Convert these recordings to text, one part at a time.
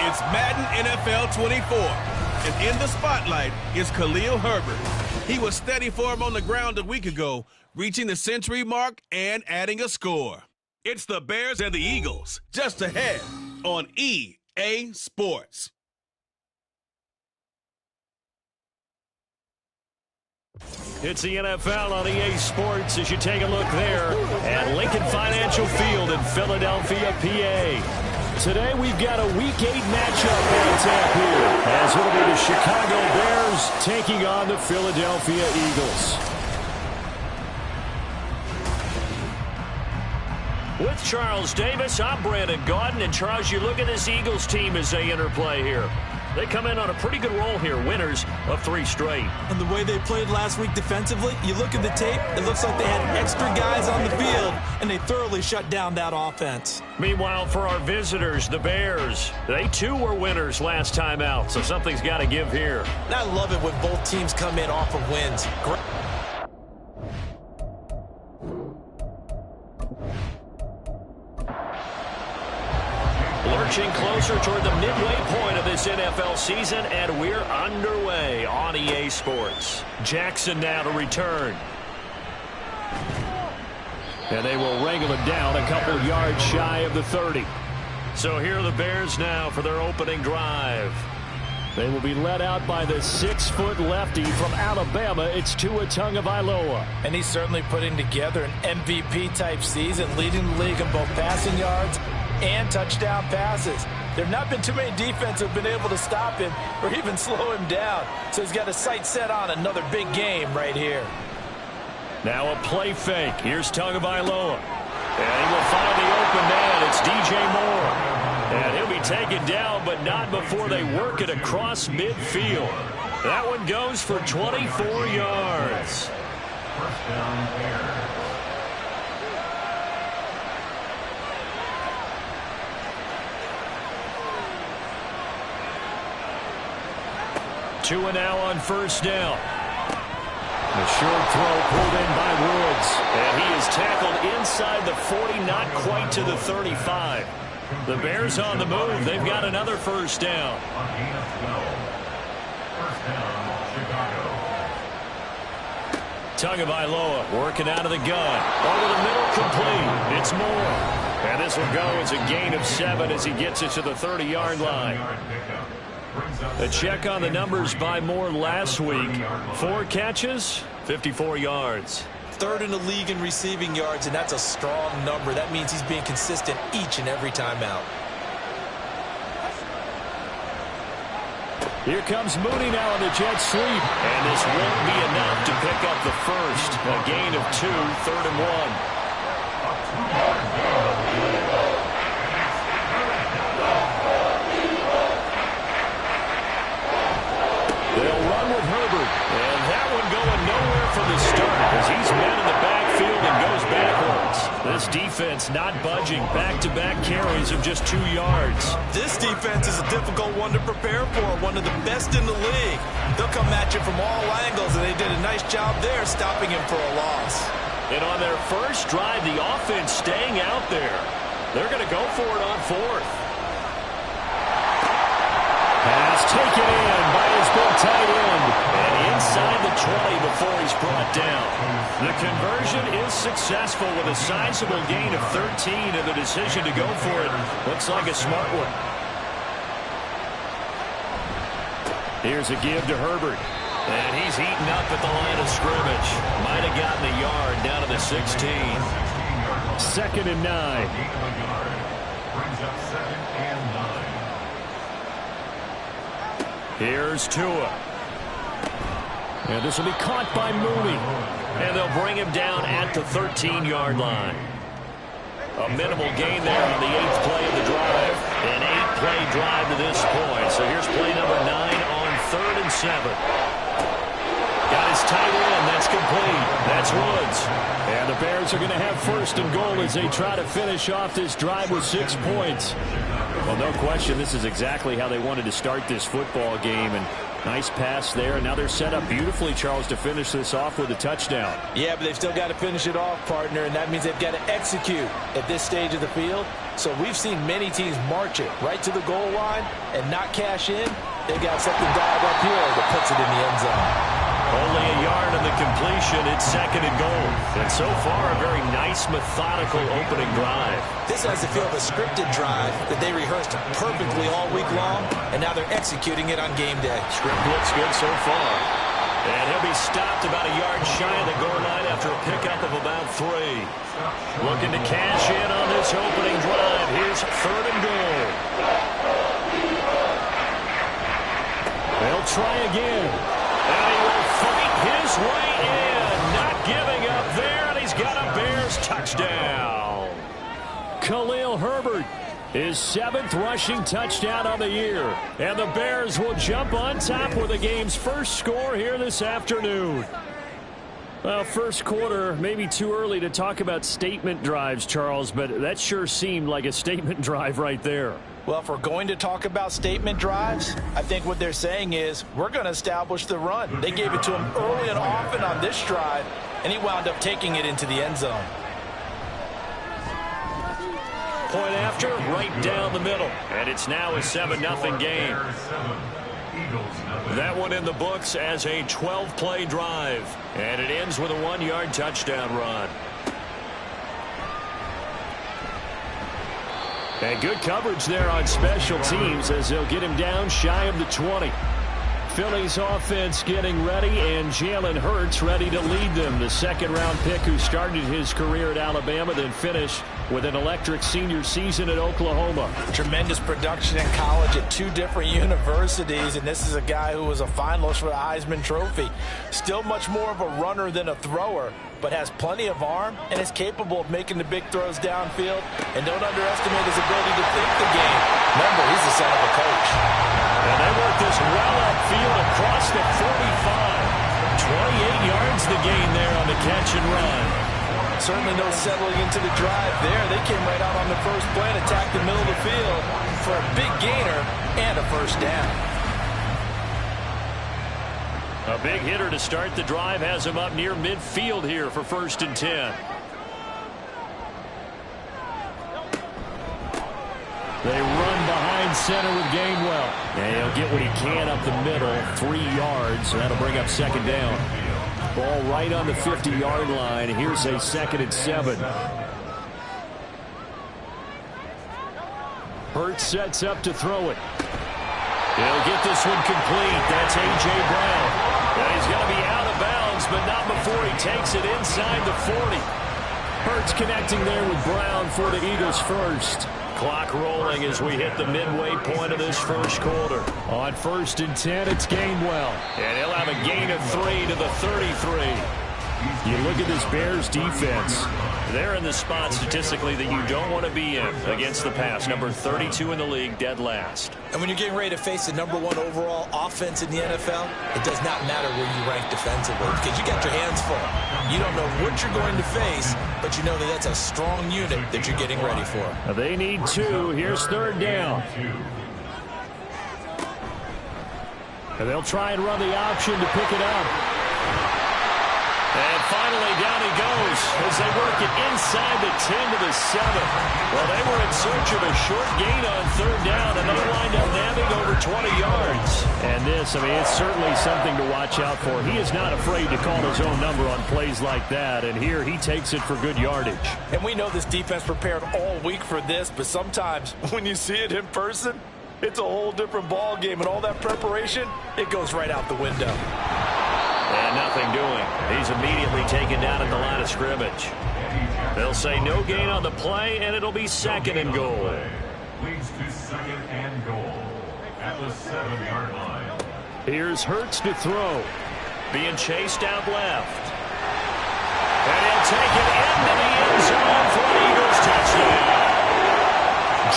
It's Madden NFL 24, and in the spotlight is Khalil Herbert. He was steady for him on the ground a week ago, reaching the century mark and adding a score. It's the Bears and the Eagles, just ahead on EA Sports. It's the NFL on EA Sports as you take a look there at Lincoln Financial Field in Philadelphia, PA. Today we've got a Week 8 matchup on tap here, as it'll be the Chicago Bears taking on the Philadelphia Eagles. With Charles Davis, I'm Brandon Gaudin, and Charles, you look at this Eagles team as they interplay here. They come in on a pretty good roll here, winners of 3 straight. And the way they played last week defensively, you look at the tape, it looks like they had extra guys on the field, and they thoroughly shut down that offense. Meanwhile, for our visitors, the Bears, they too were winners last time out, so something's got to give here. And I love it when both teams come in off of wins. Great. Lurching closer toward the midway point of this NFL season, and we're underway on EA Sports. Jackson now to return. And they will wrangle it down a couple yards shy of the 30. So here are the Bears now for their opening drive. They will be led out by the 6-foot lefty from Alabama. It's Tua Tagovailoa. And he's certainly putting together an MVP-type season, leading the league in both passing yards and touchdown passes. There have not been too many defenses who have been able to stop him or even slow him down. So he's got his sights set on another big game right here. Now a play fake. Here's Tagovailoa. And he will find the open man. It's DJ Moore. And he'll be taken down, but not before they work it across midfield. That one goes for 24 yards. First down, Bears. Tua now on first down. A short throw pulled in by Woods. And he is tackled inside the 40, not quite to the 35. The Bears on the move. They've got another first down. Tagovailoa working out of the gun. Over the middle, complete. It's Moore. And this will go as a gain of 7 as he gets it to the 30-yard line. A check on the numbers by Moore last week. 4 catches, 54 yards. 3rd in the league in receiving yards, and that's a strong number. That means he's being consistent each and every time out. Here comes Mooney now on the jet sweep. And this won't be enough to pick up the first. A gain of 2, 3rd and 1. They'll run with Herbert. And that one going nowhere from the start as he's met in the backfield and goes backwards. This defense not budging. Back-to-back carries of just 2 yards. This defense is a difficult one to prepare for. One of the best in the league. They'll come at you from all angles, and they did a nice job there stopping him for a loss. And on their first drive, the offense staying out there. They're going to go for it on 4th. Pass taken in by his big tight end. And inside the 20 before he's brought down. The conversion is successful with a sizable gain of 13, and the decision to go for it looks like a smart one. Here's a give to Herbert. And he's heating up at the line of scrimmage. Might have gotten a yard down to the 16. 2nd and 9. Brings up 2nd and 9. Here's Tua. And this will be caught by Mooney. And they'll bring him down at the 13-yard line. A minimal gain there on the 8th play of the drive. An 8-play drive to this point. So here's play number 9 on 3rd and 7. Got his tight end. That's complete. That's Woods. And the Bears are going to have 1st and goal as they try to finish off this drive with 6 points. Well, no question, this is exactly how they wanted to start this football game. And Nice pass there, and now they're set up beautifully, Charles, to finish this off with a touchdown. Yeah, but they've still got to finish it off, partner, and that means they've got to execute at this stage of the field. So we've seen many teams march it right to the goal line and not cash in. They've got something dialed up here that puts it in the end zone. Only a yard on the completion. It's second and goal. And so far, a very nice, methodical opening drive. This has the feel of a scripted drive that they rehearsed perfectly all week long, and now they're executing it on game day. Script looks good so far. And he'll be stopped about a yard shy of the goal line after a pickup of about 3. Looking to cash in on this opening drive. Here's third and goal. They'll try again. And he will fight his way in. Not giving up there, and he's got a Bears touchdown. Khalil Herbert, his 7th rushing touchdown of the year. And the Bears will jump on top with the game's first score here this afternoon. Well, first quarter, maybe too early to talk about statement drives, Charles, but that sure seemed like a statement drive right there. Well, if we're going to talk about statement drives, I think what they're saying is we're going to establish the run. They gave it to him early and often on this drive, and he wound up taking it into the end zone. Point after, right down the middle. And it's now a 7-0 game. That one in the books as a 12-play drive. And it ends with a 1-yard touchdown run. And good coverage there on special teams as they'll get him down shy of the 20. Philly's offense getting ready, and Jalen Hurts ready to lead them. The second-round pick who started his career at Alabama, then finished with an electric senior season at Oklahoma. Tremendous production in college at 2 different universities, and this is a guy who was a finalist for the Heisman Trophy. Still much more of a runner than a thrower, but has plenty of arm and is capable of making the big throws downfield. And don't underestimate his ability to think the game. Remember, he's the son of a coach. And they work this well upfield across the 45. 28 yards the gain there on the catch and run. Certainly no settling into the drive there. They came right out on the first play and attacked the middle of the field for a big gainer and a first down. A big hitter to start the drive has him up near midfield here for 1st and 10. They run behind center with Gainwell. And he'll get what he can up the middle, 3 yards. That'll bring up second down. Ball right on the 50-yard line. Here's a 2nd and 7. Hurts sets up to throw it. He'll get this one complete. That's A.J. Brown. And he's going to be out of bounds, but not before he takes it inside the 40. Hurts connecting there with Brown for the Eagles first. Clock rolling as we hit the midway point of this first quarter. On 1st and 10, it's Gainwell. And he'll have a gain of 3 to the 33. You look at this Bears defense. They're in the spot statistically that you don't want to be in against the pass. Number 32 in the league, dead last. And when you're getting ready to face the number 1 overall offense in the NFL, it does not matter where you rank defensively because you got your hands full. You don't know what you're going to face, but you know that that's a strong unit that you're getting ready for. They need 2. Here's 3rd down. And they'll try and run the option to pick it up. And finally, down he goes as they work it inside the 10 to the 7. Well, they were in search of a short gain on 3rd down, and they wind up nabbing over 20 yards. And this, I mean, it's certainly something to watch out for. He is not afraid to call his own number on plays like that, and here he takes it for good yardage. And we know this defense prepared all week for this, but sometimes when you see it in person, it's a whole different ball game, and all that preparation, it goes right out the window. And nothing doing. He's immediately taken down at the line of scrimmage. They'll say no gain on the play, and it'll be 2nd and goal. Leads to 2nd and goal at the 7-yard line. Here's Hurts to throw. Being chased out left. And he'll take it into the end zone for an Eagles touchdown.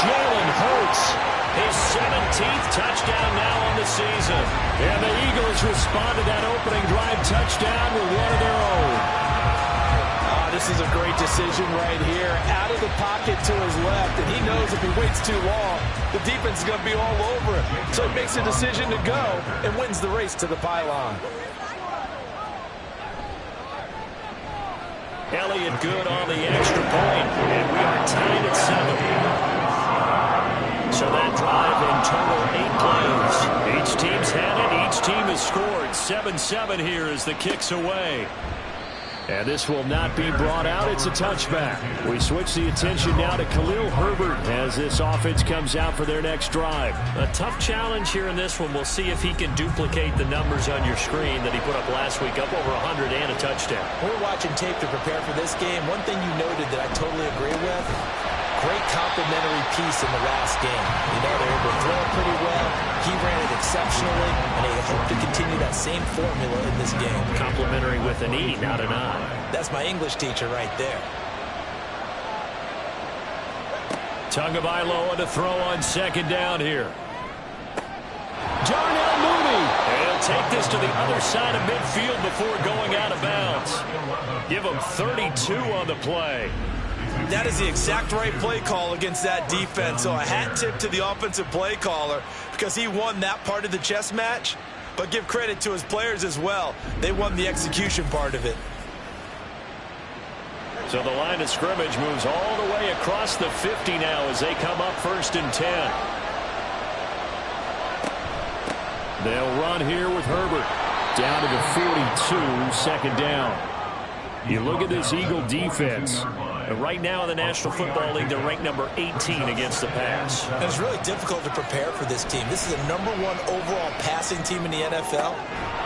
Jalen Hurts, his 17th touchdown now on the season. And the Eagles respond to that opening drive touchdown with one of their own. This is a great great decision right here. Out of the pocket to his left, and he knows if he waits too long, the defense is going to be all over him. So he makes a decision to go and wins the race to the pylon. Elliott good on the extra point, and we are tied at 7. So that drive in total 8 plays. Each team's had it. Each team has scored. 7-7 here as the kick's away. And this will not be brought out. It's a touchback. We switch the attention now to Khalil Herbert as this offense comes out for their next drive. A tough challenge here in this one. We'll see if he can duplicate the numbers on your screen that he put up last week, up over 100 and a touchdown. We're watching tape to prepare for this game. One thing you noted that I totally agree with, great complimentary piece in the last game. You know, they were able to throw it pretty well. He ran it exceptionally, and they hope to continue that same formula in this game. Complimentary with an E, not an I. That's my English teacher right there. Tagovailoa to throw on second down here. Darnell Mooney. He'll take this to the other side of midfield before going out of bounds. Give him 32 on the play. That is the exact right play call against that defense. So a hat tip to the offensive play caller because he won that part of the chess match. But give credit to his players as well. They won the execution part of it. So the line of scrimmage moves all the way across the 50 now as they come up 1st and 10. They'll run here with Herbert. Down to the 42, second down. You look at this Eagle defense. Right now in the National Football League, they're ranked number 18 against the pass. And it's really difficult to prepare for this team. This is the #1 overall passing team in the NFL.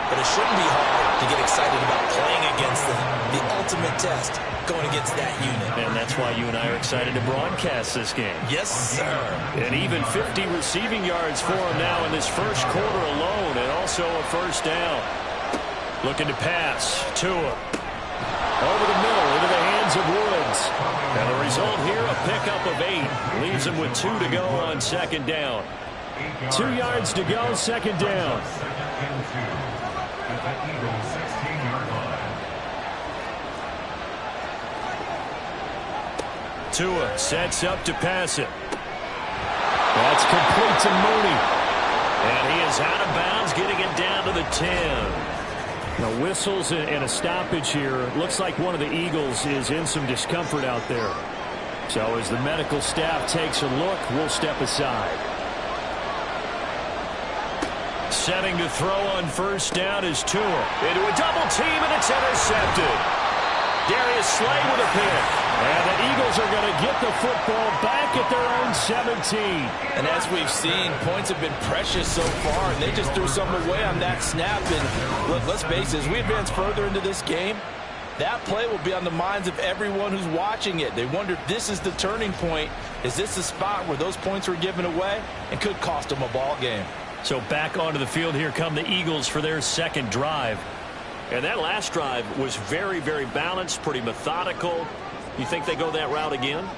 But it shouldn't be hard to get excited about playing against them. The ultimate test going against that unit. And that's why you and I are excited to broadcast this game. Yes, sir. And even 50 receiving yards for him now in this first quarter alone, and also a first down. Looking to pass. Tua. Over the middle into the hands of Woods. And the result here, a pickup of 8. Leaves him with 2 to go on second down. 2 yards to go, second down. Tua sets up to pass it. That's complete to Mooney. And he is out of bounds, getting it down to the 10. Now whistles and a stoppage here. Looks like one of the Eagles is in some discomfort out there. So as the medical staff takes a look, we'll step aside. Setting to throw on first down is Tua. Into a double team, and it's intercepted. Darius Slay with a pick. And the Eagles are going to get the football back at their own 17. And as we've seen, points have been precious so far, and they just threw some away on that snap. And look, let's face it, as we advance further into this game, that play will be on the minds of everyone who's watching it. They wonder if this is the turning point. Is this the spot where those points were given away and could cost them a ball game? So back onto the field, here come the Eagles for their second drive. And that last drive was very, very balanced, pretty methodical. You think they go that route again?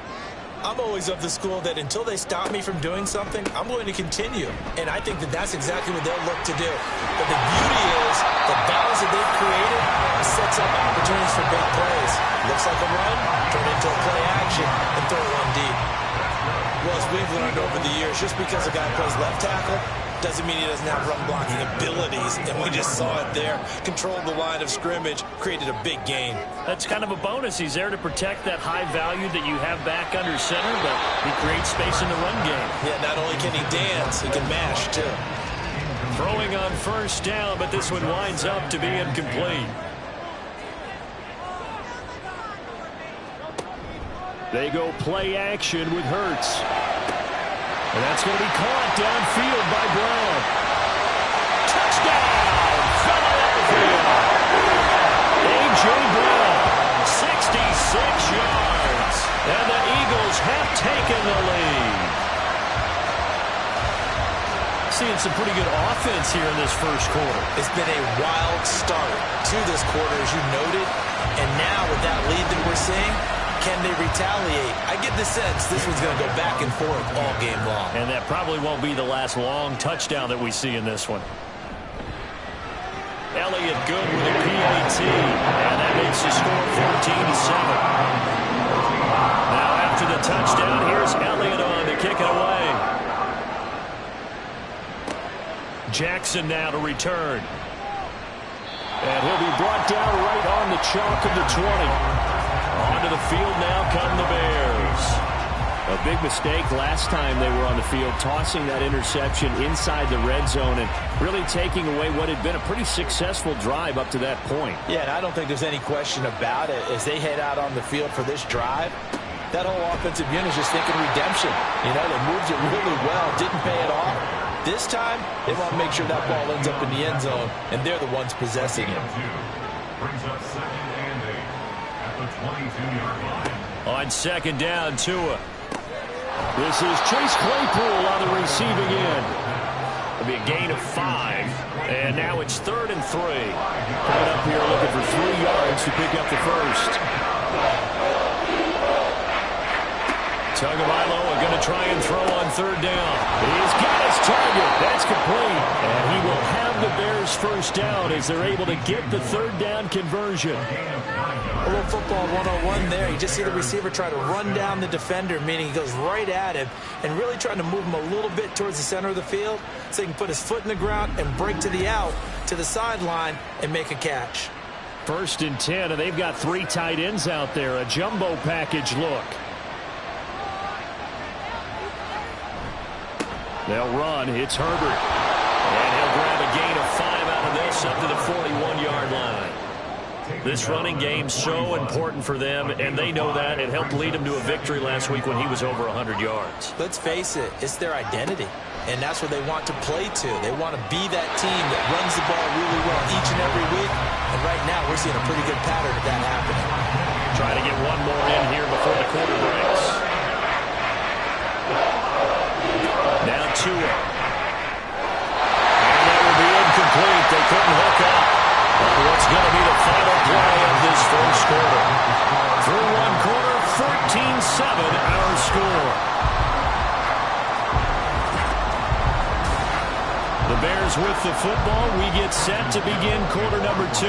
I'm always of the school that until they stop me from doing something, I'm going to continue. And I think that that's exactly what they'll look to do. But the beauty is the balance that they've created sets up opportunities for big plays. Looks like a run, turn into a play action, and throw one deep. Well, as we've learned over the years, just because a guy plays left tackle doesn't mean he doesn't have run blocking abilities. And we just saw it there. Controlled the line of scrimmage, created a big gain. That's kind of a bonus. He's there to protect that high value that you have back under center, but he creates space in the run game. Yeah, not only can he dance, he can mash, too. Throwing on first down, but this one winds up to be incomplete. They go play action with Hurts. And that's going to be caught downfield by Brown. Touchdown, Philadelphia! A.J. Brown, 66 yards. And the Eagles have taken the lead. Seeing some pretty good offense here in this first quarter. It's been a wild start to this quarter, as you noted. And now with that lead that we're seeing, can they retaliate? I get the sense this one's going to go back and forth all game long. And that probably won't be the last long touchdown that we see in this one. Elliott good with a PAT. And that makes the score 14-7. after the touchdown. Here's Elliott on to kick it away. Jackson now to return. And he'll be brought down right on the chalk of the 20. Onto the field now come the Bears. A big mistake last time they were on the field, tossing that interception inside the red zone and really taking away what had been a pretty successful drive up to that point. Yeah, and I don't think there's any question about it. As they head out on the field for this drive, that whole offensive unit is just thinking redemption. You know, they moved it really well, didn't pay it off. This time, they want to make sure that ball ends up in the end zone, and they're the ones possessing it. Brings up 2nd and 8 at the 22-yard line. On 2nd down, Tua. This is Chase Claypool on the receiving end. It'll be a gain of 5. And now it's 3rd and 3. Coming up here looking for 3 yards to pick up the first. Tagovailoa going to try and throw on 3rd down. He's got his target. That's complete. And he will have the Bears first down as they're able to get the 3rd down conversion. A little football 101 there. You just see the receiver try to run down the defender, meaning he goes right at him and really trying to move him a little bit towards the center of the field so he can put his foot in the ground and break to the out, to the sideline, and make a catch. 1st and 10, and they've got 3 tight ends out there. A jumbo package look. They'll run. It's Herbert. And he'll grab a gain of 5 out of this up to the 41-yard line. This running game so important for them, and they know that. It helped lead them to a victory last week when he was over 100 yards. Let's face it, it's their identity, and that's what they want to play to. They want to be that team that runs the ball really well each and every week, and right now we're seeing a pretty good pattern of that happening. Try to get one more in here before the quarter breaks. Now Tua. And that will be incomplete. They couldn't hook up. What's going to be the final play of this first quarter? Through one quarter, 14-7 our score. The Bears with the football. We get set to begin quarter number 2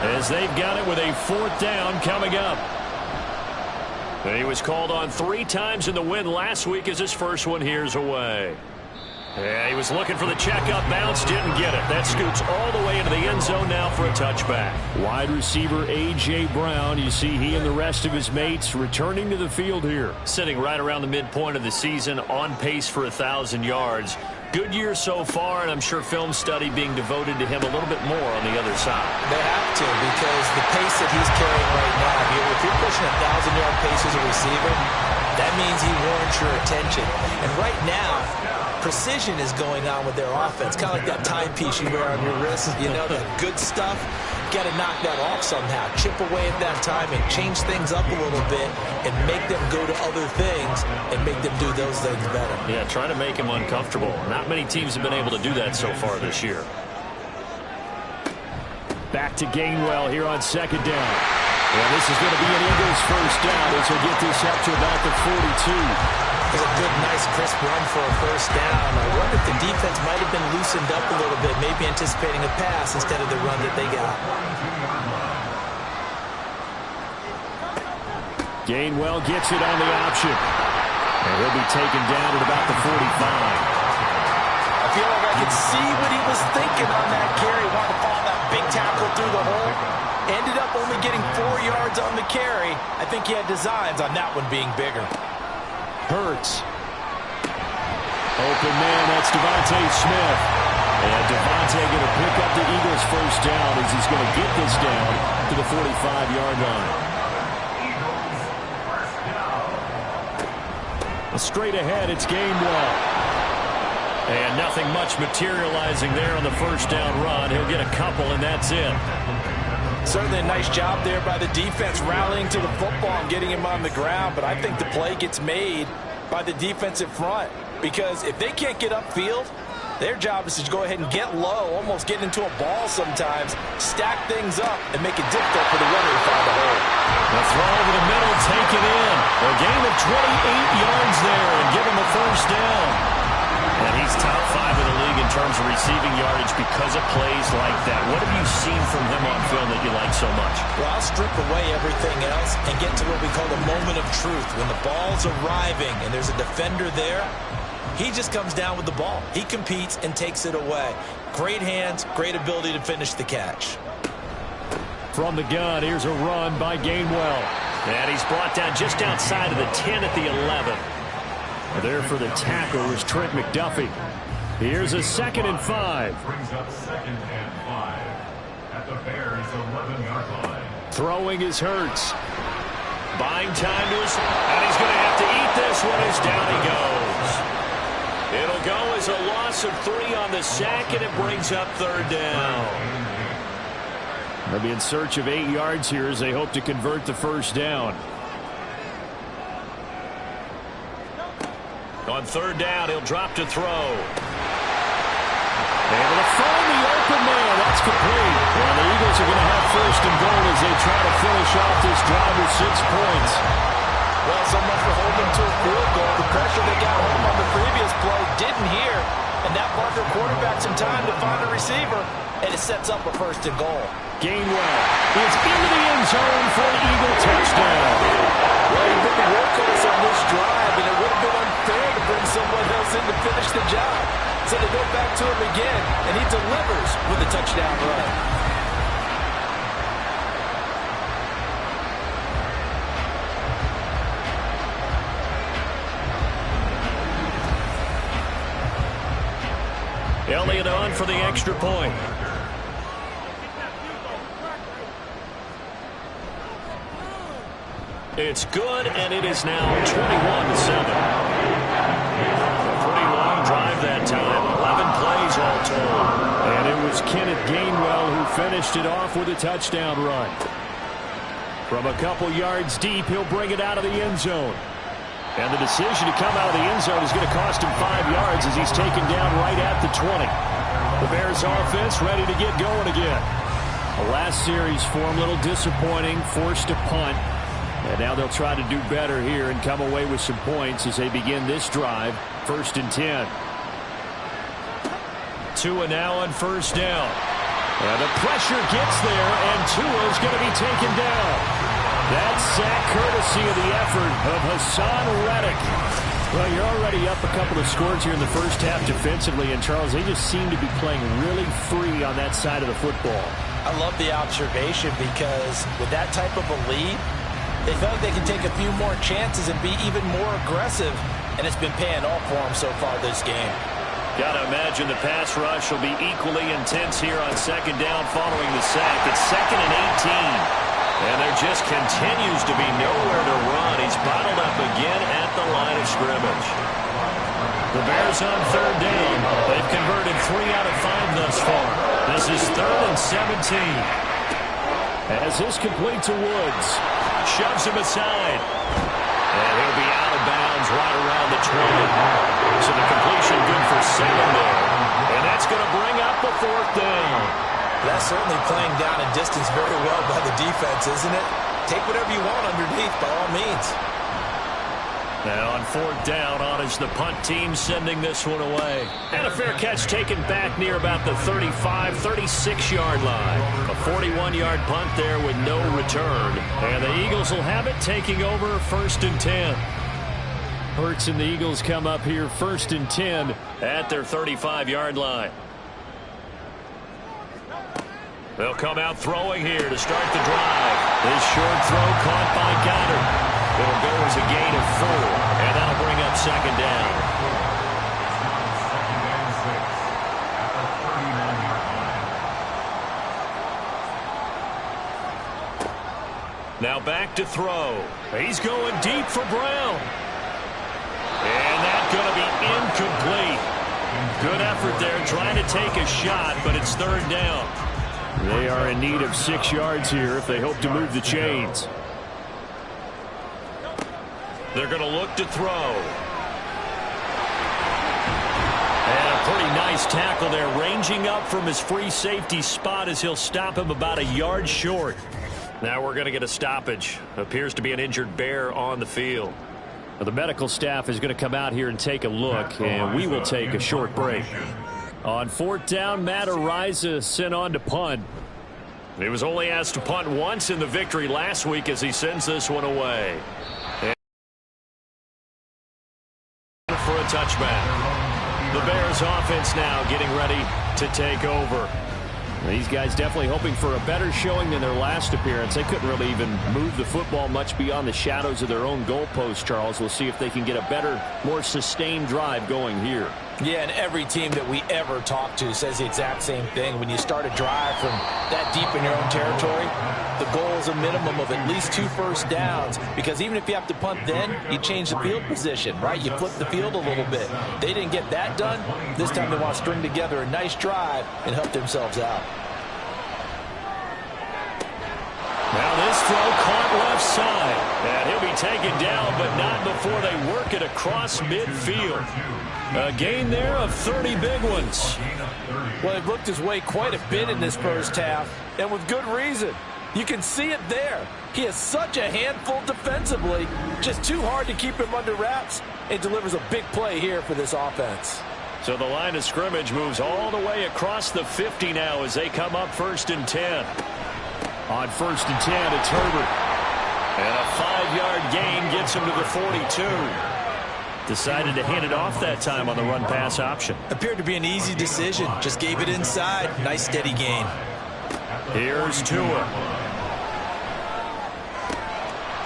as they've got it with a 4th down coming up. He was called on 3 times in the win last week as his first one here's away. Yeah, he was looking for the checkup bounce, didn't get it. That scoots all the way into the end zone now for a touchback. Wide receiver A.J. Brown, you see he and the rest of his mates returning to the field here. Sitting right around the midpoint of the season, on pace for 1,000 yards. Good year so far, and I'm sure film study being devoted to him a little bit more on the other side. They have to, because the pace that he's carrying right now, if you're pushing 1,000-yard pace as a receiver, that means he warrants your attention. And right now, precision is going on with their offense, kind of like that timepiece you wear on your wrist, you know, that good stuff. Got to knock that off somehow. Chip away at that timing, change things up a little bit, and make them go to other things and make them do those things better. Yeah, try to make him uncomfortable. Not many teams have been able to do that so far this year. Back to Gainwell here on 2nd down. Well, this is going to be an Eagles first down as he'll get this up to about the 42. It's a good, nice, crisp run for a first down. I wonder if the defense might have been loosened up a little bit, maybe anticipating a pass instead of the run that they got. Gainwell gets it on the option. And he'll be taken down at about the 45. I feel like I could see what he was thinking on that carry. Wanted to follow that big tackle through the hole. Ended up only getting 4 yards on the carry. I think he had designs on that one being bigger. Hurts. Open man, that's Devontae Smith. And Devontae going to pick up the Eagles first down as he's going to get this down to the 45-yard line. Straight ahead, it's Gainwell. And nothing much materializing there on the first down run. He'll get a couple, and that's it. Certainly a nice job there by the defense rallying to the football and getting him on the ground, but I think the play gets made by the defensive front because if they can't get upfield, their job is to go ahead and get low, almost get into a ball sometimes, stack things up, and make it difficult for the runner to find a hole. The throw over the middle, taken in. A gain of 28 yards there and give him a first down. And he's top 5 in the league league in terms of receiving yardage because of plays like that. What have you seen from him on film that you like so much? Well, I'll strip away everything else and get to what we call the moment of truth. When the ball's arriving and there's a defender there, he just comes down with the ball. He competes and takes it away. Great hands, great ability to finish the catch. From the gun, here's a run by Gainwell. And he's brought down just outside of the 10 at the 11. There for the tackle was Trent McDuffie. Here's a 2nd and 5. Brings up 2nd and 5 at the Bears' 11-yard line. Throwing is Hurts. Buying time to his, and he's going to have to eat this one as down he goes. It'll go as a loss of 3 on the sack, and it brings up 3rd down. They'll be in search of 8 yards here as they hope to convert the 1st down. On 3rd down, he'll drop to throw. Able to find the open man. That's complete. Well, the Eagles are going to have 1st and goal as they try to finish off this drive with 6 points. Well, so much for holding to a field goal. The pressure they got home on the previous play didn't hear, and that bought their quarterback some time to find a receiver, and it sets up a 1st and goal. Gainwell is into the end zone for an Eagle touchdown. Well, he put the workhorse on this drive, and it would have been unfair to bring someone else in to finish the job. So they go back to him again, and he delivers with a touchdown run. Elliott on for the extra point. It's good, and it is now 21-7. A pretty long drive that time. 11 plays all told. And it was Kenneth Gainwell who finished it off with a touchdown run. From a couple yards deep, he'll bring it out of the end zone. And the decision to come out of the end zone is going to cost him 5 yards as he's taken down right at the 20. The Bears offense ready to get going again. The last series for him, a little disappointing, forced a punt. And now they'll try to do better here and come away with some points as they begin this drive. 1st and 10. Tua now on 1st down. And the pressure gets there, and Tua's going to be taken down. That's sack courtesy of the effort of Hassan Reddick. Well, you're already up a couple of scores here in the first half defensively, and Charles, they just seem to be playing really free on that side of the football. I love the observation because with that type of a lead, they feel like they can take a few more chances and be even more aggressive, and it's been paying off for them so far this game. Got to imagine the pass rush will be equally intense here on 2nd down following the sack. It's 2nd and 18. And there just continues to be nowhere to run. He's bottled up again at the line of scrimmage. The Bears on 3rd down. They've converted 3 out of 5 thus far. This is 3rd and 17. As this complete to Woods. Shoves him aside. And he'll be out of bounds right around the 20. So the completion good for 7 there. And that's going to bring up the 4th down. That's certainly playing down in distance very well by the defense, isn't it? Take whatever you want underneath, by all means. Now on 4th down, on is the punt team sending this one away. And a fair catch taken back near about the 35, 36-yard line. A 41-yard punt there with no return. And the Eagles will have it taking over 1st and 10. Hurts and the Eagles come up here 1st and 10 at their 35-yard line. They'll come out throwing here to start the drive. This short throw caught by Goddard. It'll go as a gain of 4, and that'll bring up 2nd down. Now back to throw. He's going deep for Brown. And that's going to be incomplete. Good effort there trying to take a shot, but it's 3rd down. They are in need of 6 yards here if they hope to move the chains. They're going to look to throw. And a pretty nice tackle there, ranging up from his free safety spot as he'll stop him about a yard short. Now we're going to get a stoppage. Appears to be an injured Bear on the field. Well, the medical staff is going to come out here and take a look, and we will take a short break. On fourth down, Matt Ariza sent on to punt. He was only asked to punt once in the victory last week as he sends this one away. And for a touchback. The Bears offense now getting ready to take over. These guys definitely hoping for a better showing than their last appearance. They couldn't really even move the football much beyond the shadows of their own goalpost, Charles. We'll see if they can get a better, more sustained drive going here. Yeah, and every team that we ever talk to says the exact same thing. When you start a drive from that deep in your own territory, the goal is a minimum of at least 2 first downs, because even if you have to punt then, you change the field position, right? You flip the field a little bit. They didn't get that done. This time they want to string together a nice drive and help themselves out. Now this throw caught left side. And he'll be taken down, but not before they work it across midfield. A gain there of 30 big ones. Well, he looked his way quite a bit in this first half, and with good reason. You can see it there. He is such a handful defensively. Just too hard to keep him under wraps. It delivers a big play here for this offense. So the line of scrimmage moves all the way across the 50 now as they come up 1st and 10. On 1st and 10, it's Herbert. And a 5-yard gain gets him to the 42. Decided to hand it off that time on the run-pass option. Appeared to be an easy decision. Just gave it inside. Nice steady gain. Here's Tua.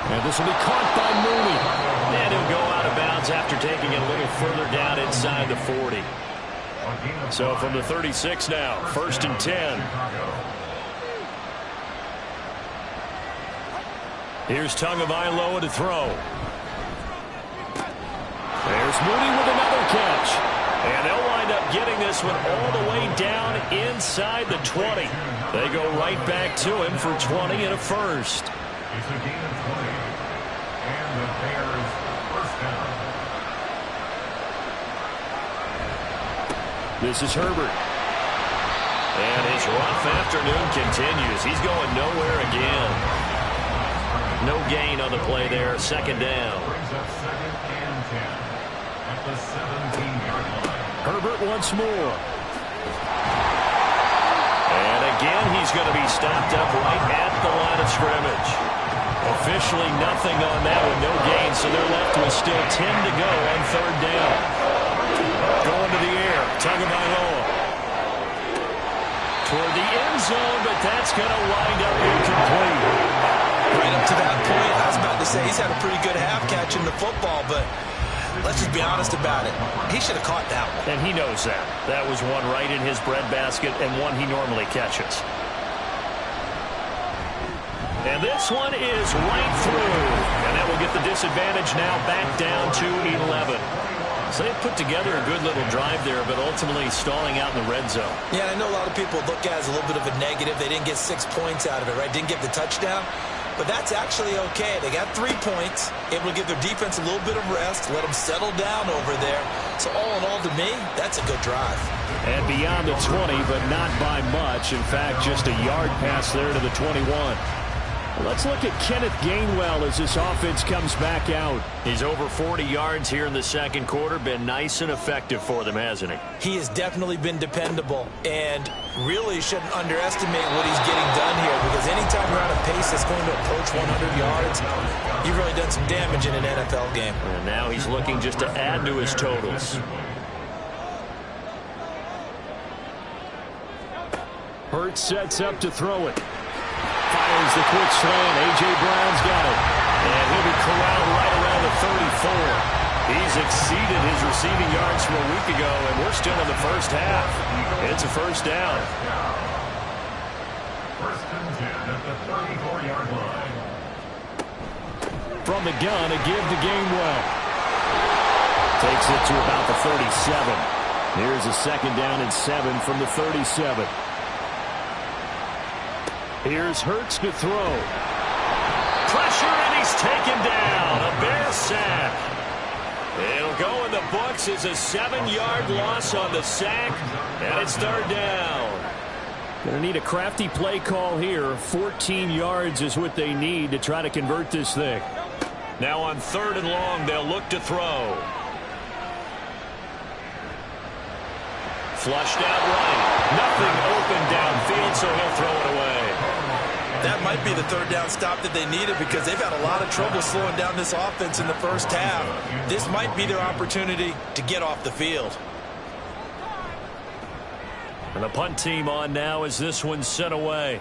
And this will be caught by Mooney. And he'll go out of bounds after taking it a little further down inside the 40. So from the 36 now, 1st and 10. Here's Tagovailoa to throw. There's Mooney with another catch. And they'll wind up getting this one all the way down inside the 20. They go right back to him for 20 and a first. It's a gain of 20. And the Bears first down. This is Herbert. And his rough afternoon continues. He's going nowhere again. No gain on the play there. 2nd down. Brings up 2nd and 10 at the 17-yard line. Herbert once more. And again, he's going to be stopped up right at the line of scrimmage. Officially nothing on that one. No gain, so they're left with still 10 to go on 3rd down. Going to the air. Tagovailoa. Toward the end zone, but that's going to wind up incomplete. Right up to that point, I was about to say he's had a pretty good half catching the football, but let's just be honest about it. He should have caught that one. And he knows that. That was one right in his breadbasket and one he normally catches. And this one is right through. And that will get the disadvantage now back down to 11. So they put together a good little drive there, but ultimately stalling out in the red zone. Yeah, I know a lot of people look at it as a little bit of a negative. They didn't get 6 points out of it, right? Didn't get the touchdown. But that's actually okay. They got 3 points, able to give their defense a little bit of rest, let them settle down over there. So all in all, to me, that's a good drive. And beyond the 20, but not by much. In fact, just a yard pass there to the 21. Let's look at Kenneth Gainwell as this offense comes back out. He's over 40 yards here in the 2nd quarter. Been nice and effective for them, hasn't he? He has definitely been dependable, and really shouldn't underestimate what he's getting done here, because anytime you're on a pace that's going to approach 100 yards, you've really done some damage in an NFL game. And now he's looking just to add to his totals. Hurts sets up to throw it. Fires the quick slant. A.J. Brown's got it. And he'll be corralled right around the 34. He's exceeded his receiving yards from a week ago, and we're still in the first half. It's a first down. 1st and 10 at the 34-yard line. From the gun, a give to Gainwell. Takes it to about the 37. Here's a 2nd down and 7 from the 37. Here's Hurts to throw. Pressure, and he's taken down. A Bear sack. It'll go in the books as a 7-yard loss on the sack, and it's 3rd down. Going to need a crafty play call here. 14 yards is what they need to try to convert this thing. Now on 3rd and long, they'll look to throw. Flushed out right. Nothing open downfield, so he'll throw it away. That might be the third down stop that they needed because they've had a lot of trouble slowing down this offense in the first half. This might be their opportunity to get off the field. And the punt team on now as this one's sent away.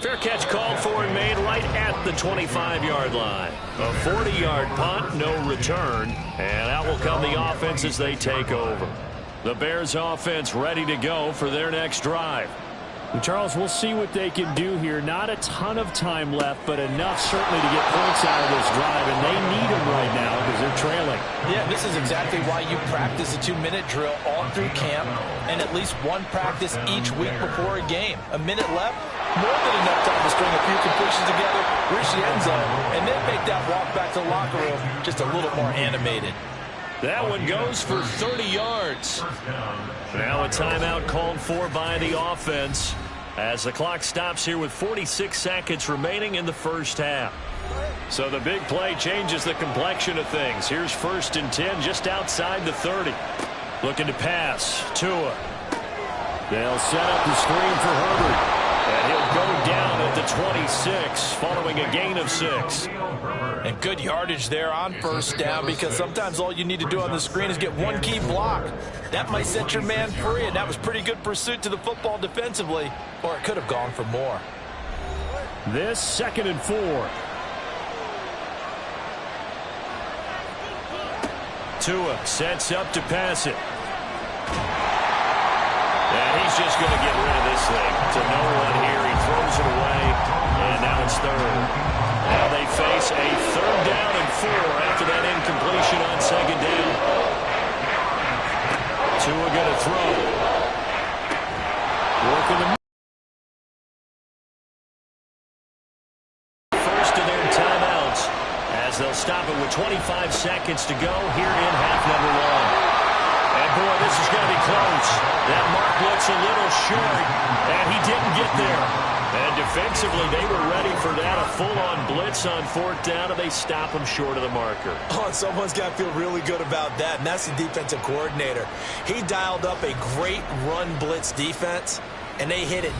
Fair catch called for and made right at the 25-yard line. A 40-yard punt, no return. And out will come the offense as they take over. The Bears offense ready to go for their next drive. And Charles, we'll see what they can do here. Not a ton of time left, but enough certainly to get points out of this drive, and they need them right now because they're trailing. Yeah, this is exactly why you practice a 2-minute drill all through camp and at least one practice each week before a game. A minute left, more than enough time to string a few completions together, reach the end zone, and then make that walk back to the locker room just a little more animated. That one goes for 30 yards. Now a timeout called for by the offense as the clock stops here with 46 seconds remaining in the first half. So the big play changes the complexion of things. Here's 1st and 10 just outside the 30. Looking to pass. Tua. They'll set up the screen for Herbert. And he'll go down at the 26 following a gain of 6. And good yardage there on first down because sometimes all you need to do on the screen is get one key block. That might set your man free, and that was pretty good pursuit to the football defensively, or it could have gone for more. This 2nd and 4. Tua sets up to pass it. And he's just going to get rid of this thing to no one here. He throws it away, and now it's 3rd. Now they face a 3rd down and 4 after that incompletion on 2nd down. Tua going to throw. Working the first of their timeouts as they'll stop it with 25 seconds to go here in half number 1. And boy, this is going to be close. That mark looks a little short, and he didn't get there. And defensively, they were ready for that. A full-on blitz on 4th down, and they stop him short of the marker. Oh, someone's got to feel really good about that, and that's the defensive coordinator. He dialed up a great run blitz defense, and they hit it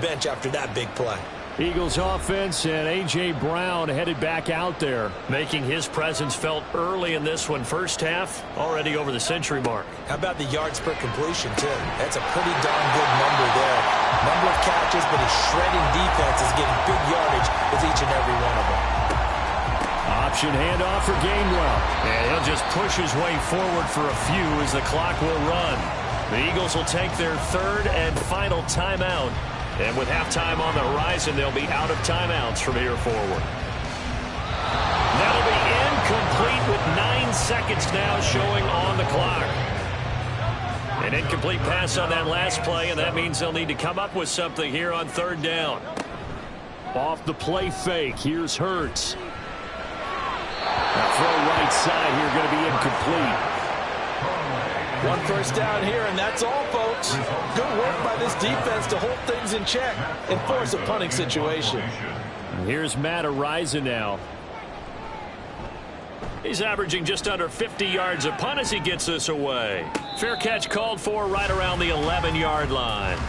bench after that big play. Eagles offense and A.J. Brown headed back out there. Making his presence felt early in this one. First half, already over the century mark. How about the yards per completion, too? That's a pretty darn good number there. Number of catches, but his shredding defense is getting big yardage with each and every one of them. Option handoff for Gainwell. And he'll just push his way forward for a few as the clock will run. The Eagles will take their 3rd and final timeout. And with halftime on the horizon, they'll be out of timeouts from here forward. That'll be incomplete with 9 seconds now showing on the clock. An incomplete pass on that last play, and that means they'll need to come up with something here on 3rd down. Off the play fake, here's Hurts. That throw right side here going to be incomplete. One first down here, and that's all, folks. Good work by this defense to hold things in check and force a punting situation. Here's Matt Araiza now. He's averaging just under 50 yards a punt as he gets this away. Fair catch called for right around the 11-yard line.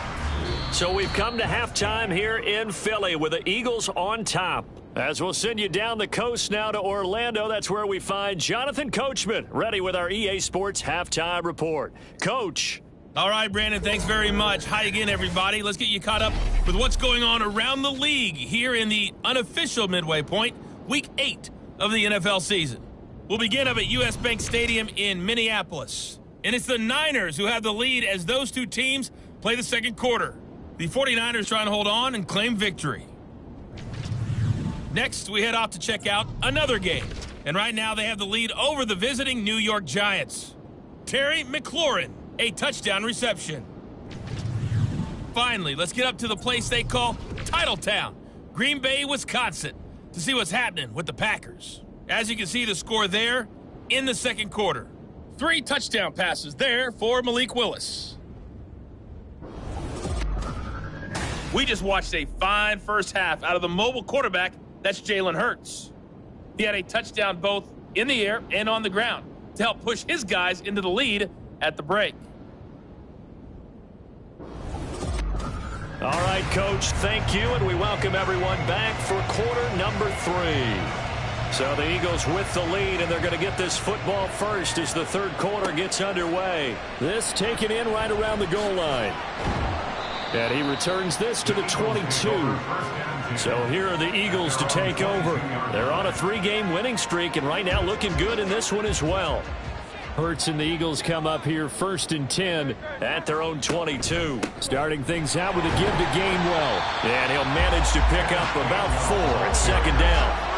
So we've come to halftime here in Philly with the Eagles on top. As we'll send you down the coast now to Orlando, that's where we find Jonathan Coachman ready with our EA Sports Halftime Report. Coach. All right, Brandon, thanks very much. Hi again, everybody. Let's get you caught up with what's going on around the league here in the unofficial midway point, Week 8 of the NFL season. We'll begin up at U.S. Bank Stadium in Minneapolis. And it's the Niners who have the lead as those two teams play the second quarter. The 49ers trying to hold on and claim victory. Next, we head off to check out another game. And right now, they have the lead over the visiting New York Giants. Terry McLaurin, a touchdown reception. Finally, let's get up to the place they call Titletown, Green Bay, Wisconsin, to see what's happening with the Packers. As you can see, the score there in the second quarter. 3 touchdown passes there for Malik Willis. We just watched a fine first half out of the mobile quarterback. That's Jalen Hurts. He had a touchdown both in the air and on the ground. to help push his guys into the lead at the break. All right, Coach, thank you, and we welcome everyone back for quarter number 3. So the Eagles with the lead, and they're going to get this football first as the third quarter gets underway. This taken in right around the goal line. And he returns this to the 22. So here are the Eagles to take over. They're on a 3-game winning streak, and right now looking good in this one as well. Hurts and the Eagles come up here 1st and 10 at their own 22. Starting things out with a give to Gainwell. And he'll manage to pick up about 4 at 2nd down.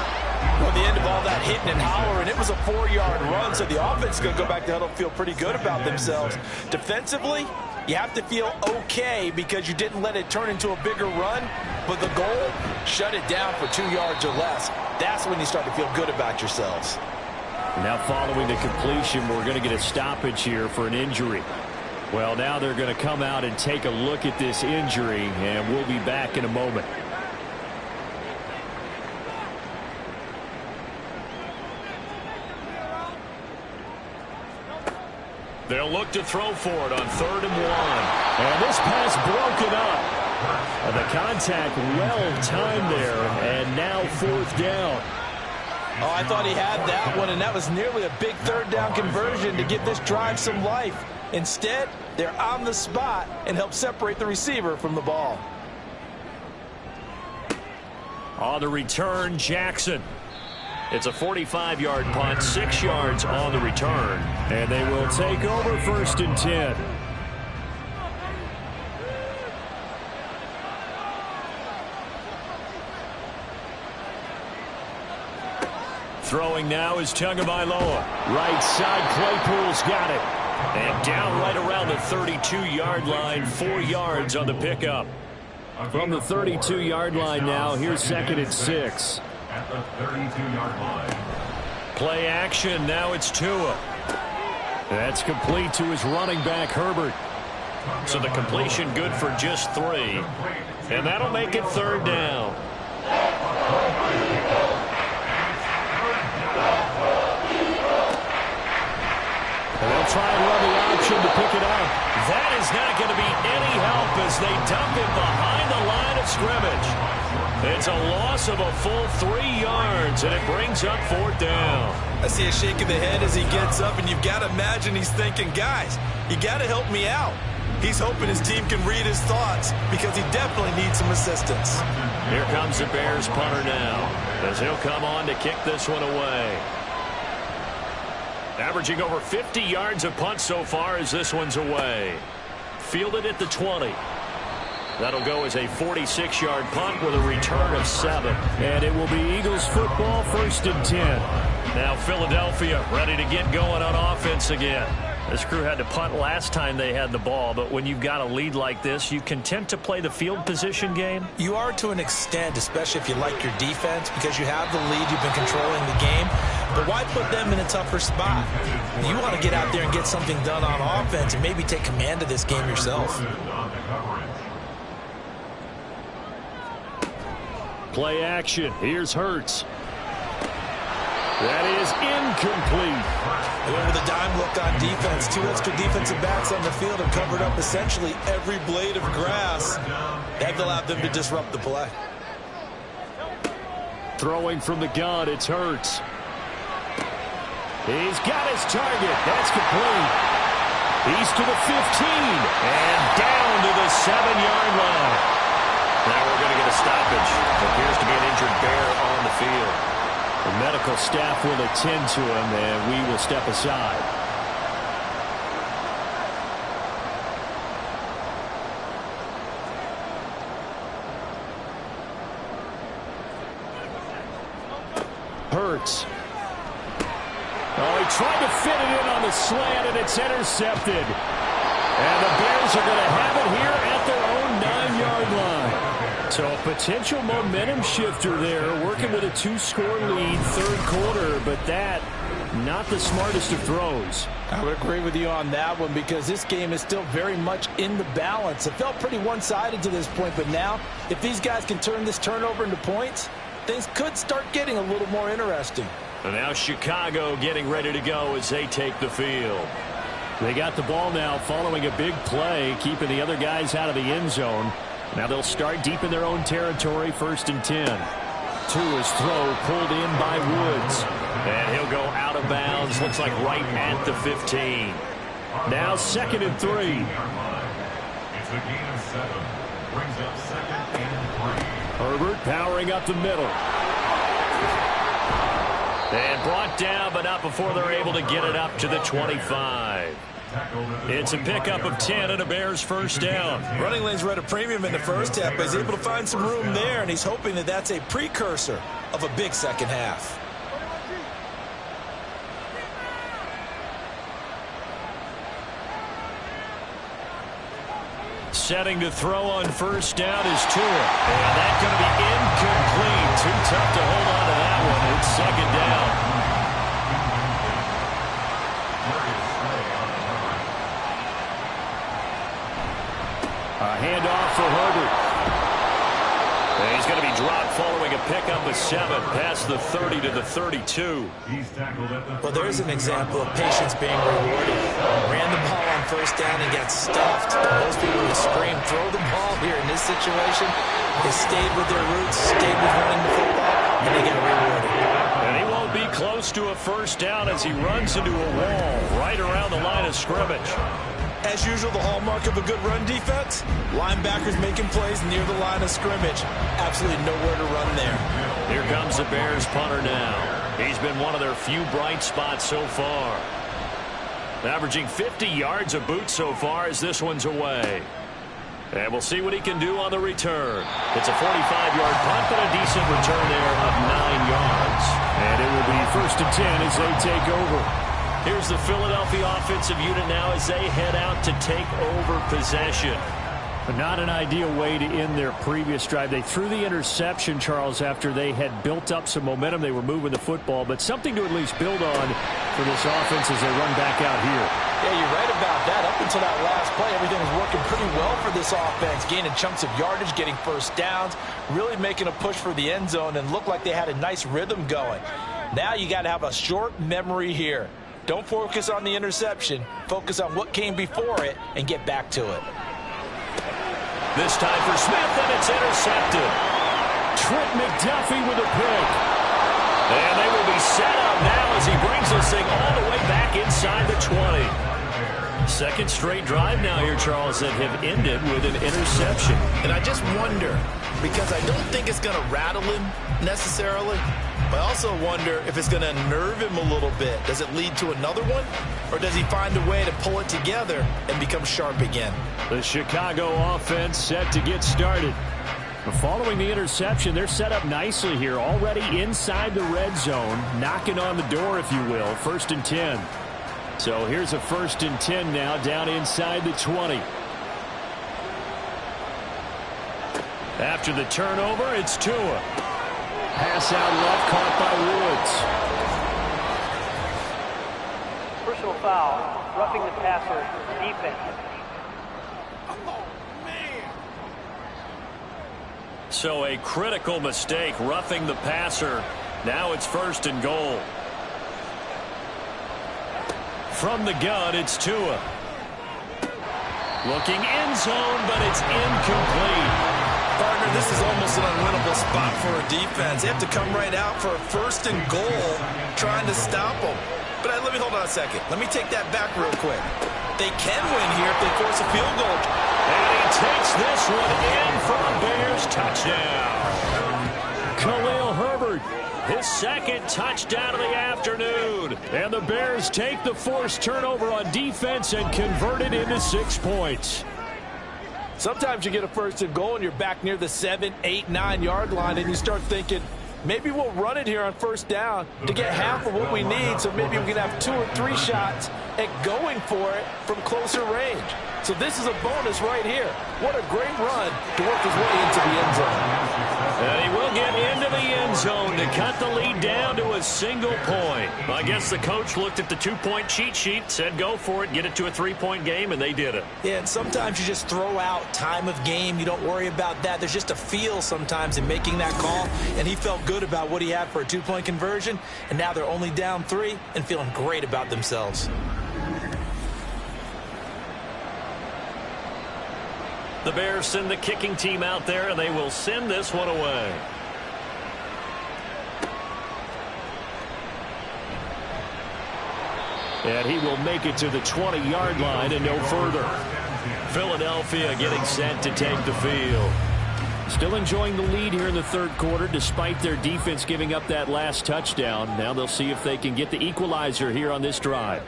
Well, the end of all that hitting and hollering, it was a 4-yard run, so the offense is going to go back to huddle and feel pretty good about themselves. Defensively, you have to feel okay because you didn't let it turn into a bigger run, but the goal, shut it down for 2 yards or less. That's when you start to feel good about yourselves. Now following the completion, we're going to get a stoppage here for an injury. Well, now they're going to come out and take a look at this injury, and we'll be back in a moment. They'll look to throw for it on 3rd and 1. And this pass broken up. The contact well timed there, and now 4th down. Oh, I thought he had that one, and that was nearly a big 3rd down conversion to give this drive some life. Instead, they're on the spot and help separate the receiver from the ball. On the return, Jackson. It's a 45-yard punt, 6 yards on the return. And they will take over 1st and 10. Throwing now is Tagovailoa. Right side, Claypool's got it. And down right around the 32-yard line, 4 yards on the pickup. From the 32-yard line now, here's 2nd and 6. At the 32-yard line. Play action, now it's Tua. That's complete to his running back, Herbert. So the completion good for just 3. And that'll make it 3rd down. And they'll try and run the option to pick it up. That is not going to be any help as they dump him behind the line of scrimmage. It's a loss of a full 3 yards, and it brings up 4th down. I see a shake of the head as he gets up, and you've got to imagine he's thinking, guys, you got to help me out. He's hoping his team can read his thoughts because he definitely needs some assistance. Here comes the Bears punter now as he'll come on to kick this one away. Averaging over 50 yards of punt so far as this one's away. Fielded at the 20. That'll go as a 46-yard punt with a return of 7. And it will be Eagles football 1st and 10. Now Philadelphia ready to get going on offense again. This crew had to punt last time they had the ball, but when you've got a lead like this, you content to play the field position game? You are to an extent, especially if you like your defense, because you have the lead, you've been controlling the game. But why put them in a tougher spot? You want to get out there and get something done on offense and maybe take command of this game yourself. Play action. Here's Hurts. That is incomplete. They went with a dime look on defense. 2 extra defensive backs on the field and covered up essentially every blade of grass. That allowed them to disrupt the play. Throwing from the gun, it's Hurts. He's got his target. That's complete. He's to the 15 and down to the 7-yard line. Now we're going to get a stoppage. There appears to be an injured Bear on the field. The medical staff will attend to him, and we will step aside. Hurts. Oh, he tried to fit it in on the slant, and it's intercepted. And the Bears are going to have it here at their own 9-yard line. So a potential momentum shifter there, working with a 2-score lead, third quarter, but that, not the smartest of throws. I would agree with you on that one because this game is still very much in the balance. It felt pretty one-sided to this point, but now, if these guys can turn this turnover into points, things could start getting a little more interesting. And now Chicago getting ready to go as they take the field. They got the ball now following a big play, keeping the other guys out of the end zone. Now they'll start deep in their own territory, 1st and 10. Tua's throw pulled in by Woods. And he'll go out of bounds, looks like right at the 15. Now 2nd and 3. It's a gain of 7. Brings up 2nd and 3. Herbert powering up the middle. And brought down, but not before they're able to get it up to the 25. It's a pickup of 10 and a Bears 1st down. Running lanes were at a premium in the first half, but he's able to find some room there, and he's hoping that that's a precursor of a big second half. Setting to throw on 1st down is Tua. And that's going to be incomplete. Too tough to hold on to that one. It's 2nd down. A handoff for Herbert. And he's going to be dropped following a pickup of 7 past the 30 to the 32. Well, there's an example of patience being rewarded. Ran the ball on 1st down and got stuffed. Most people would scream, throw the ball here. In this situation, they stayed with their roots, stayed with running the football, and they got rewarded. And he won't be close to a 1st down as he runs into a wall right around the line of scrimmage. As usual, the hallmark of a good run defense, linebackers making plays near the line of scrimmage. Absolutely nowhere to run there. Here comes the Bears punter now. He's been one of their few bright spots so far. Averaging 50 yards a boot so far as this one's away. And we'll see what he can do on the return. It's a 45-yard punt, but a decent return there of 9 yards. And it will be 1st and 10 as they take over. Here's the Philadelphia offensive unit now as they head out to take over possession. But not an ideal way to end their previous drive. They threw the interception, Charles, after they had built up some momentum. They were moving the football, but something to at least build on for this offense as they run back out here. Yeah, you're right about that. Up until that last play, everything was working pretty well for this offense, gaining chunks of yardage, getting 1st downs, really making a push for the end zone, and looked like they had a nice rhythm going. Now you got to have a short memory here. Don't focus on the interception. Focus on what came before it and get back to it. This time for Smith, and it's intercepted. Trent McDuffie with a pick. And they will be set up now as he brings this thing all the way back inside the 20. 2nd straight drive now here, Charles, that have ended with an interception. And I just wonder, because I don't think it's going to rattle him necessarily, but I also wonder if it's going to unnerve him a little bit. Does it lead to another one? Or does he find a way to pull it together and become sharp again? The Chicago offense set to get started. Following the interception, they're set up nicely here, already inside the red zone, knocking on the door, if you will, 1st and 10. So here's a 1st and 10 now, down inside the 20. After the turnover, it's Tua. Pass out left, caught by Woods. Personal foul, roughing the passer, defense. So a critical mistake, roughing the passer. Now it's 1st and goal. From the gun, it's Tua. Looking end zone, but it's incomplete. Partner, this is almost an unwinnable spot for a defense. They have to come right out for a 1st and goal, trying to stop them. But let me hold on a second. Let me take that back real quick. They can win here if they force a field goal. And he takes this one in for a Bears touchdown. Khalil Herbert, His 2nd touchdown of the afternoon. and the Bears take the forced turnover on defense and convert it into 6 points. Sometimes you get a 1st and goal and you're back near the 7, 8, 9 yard line and you start thinking, maybe we'll run it here on 1st down to get half of what we need, so maybe we can have 2 or 3 shots at going for it from closer range. So this is a bonus right here. What a great run to work his way into the end zone. And he will get into the end zone to cut the lead down to a a single point. I guess the coach looked at the two-point cheat sheet, said go for it, get it to a three-point game, and they did it. Yeah, and sometimes you just throw out time of game. You don't worry about that. There's just a feel sometimes in making that call, and he felt good about what he had for a two-point conversion, and now they're only down 3 and feeling great about themselves. The Bears send the kicking team out there, and they will send this one away. And he will make it to the 20-yard line and no further. Philadelphia getting set to take the field. Still enjoying the lead here in the third quarter despite their defense giving up that last touchdown. Now they'll see if they can get the equalizer here on this drive.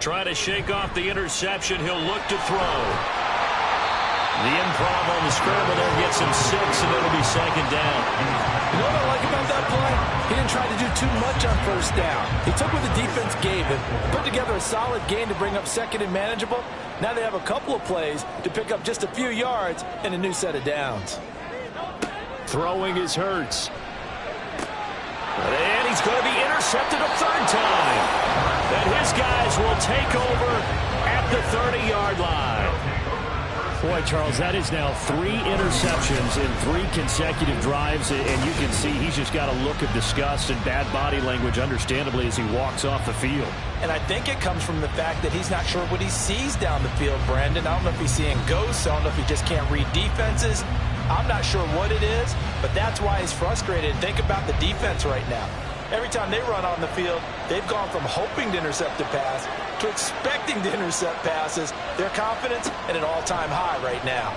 Try to shake off the interception. He'll look to throw. The improv on the scramble there gets him 6, and it'll be second down. You know what I like about that play? He didn't try to do too much on first down. He took what the defense gave him, put together a solid game to bring up second and manageable. Now they have a couple of plays to pick up just a few yards and a new set of downs. Throwing is Hurts. And he's going to be intercepted a third time. And his guys will take over at the 30-yard line. Boy, Charles, that is now 3 interceptions in 3 consecutive drives, and you can see he's just got a look of disgust and bad body language, understandably, as he walks off the field. And I think it comes from the fact that he's not sure what he sees down the field, Brandon. I don't know if he's seeing ghosts. I don't know if he just can't read defenses. I'm not sure what it is, but that's why he's frustrated. Think about the defense right now. Every time they run on the field, they've gone from hoping to intercept a pass to expecting to intercept passes. Their confidence at an all-time high right now.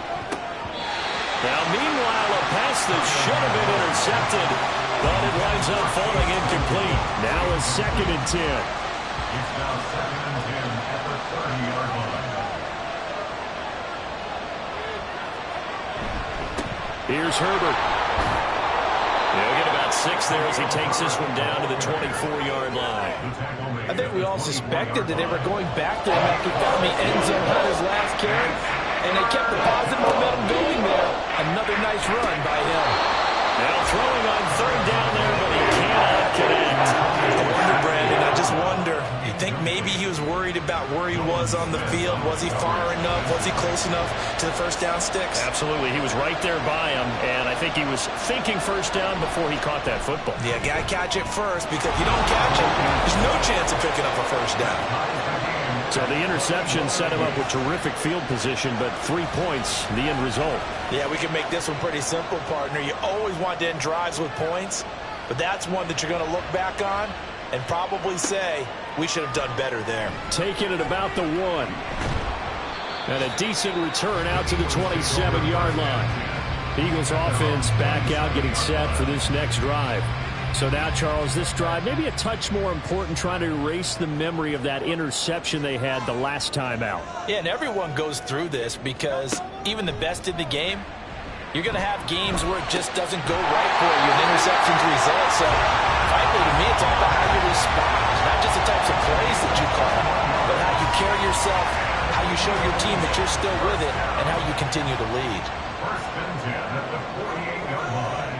Now, meanwhile, a pass that should have been intercepted, but it winds up falling incomplete. Now a 2nd and 10. It's now 2nd and 10 at the 30-yard line. Here's Herbert. He'll get about 6 there as he takes this one down to the 24-yard line. I think we all suspected that they were going back to him after he found the end zone on his last carry, and they kept the positive momentum going there. Another nice run by him. Now throwing on 3rd down there, but he cannot connect. I wonder, Brandon, I just wonder. You think maybe he was worried about where he was on the field? Was he far enough? Was he close enough to the first down sticks? Absolutely. He was right there by him, and I think he was thinking first down before he caught that football. Yeah, got to catch it first, because if you don't catch it, there's no chance of picking up a first down. So the interception set him up with terrific field position, but 3 points, the end result. Yeah, we can make this one pretty simple, partner. You always want to end drives with points, but that's one that you're going to look back on and probably say, we should have done better there. Taking it about the 1. And a decent return out to the 27-yard line. Eagles offense back out, getting set for this next drive. So now, Charles, this drive maybe a touch more important, trying to erase the memory of that interception they had the last time out. Yeah, and everyone goes through this, because even the best in the game, you're going to have games where it just doesn't go right for you, and interceptions result. So, frankly, to me, it's all about how you respond, not just the types of plays that you call, but how you carry yourself, how you show your team that you're still with it, and how you continue to lead. 1st and 10 at the 48-yard line.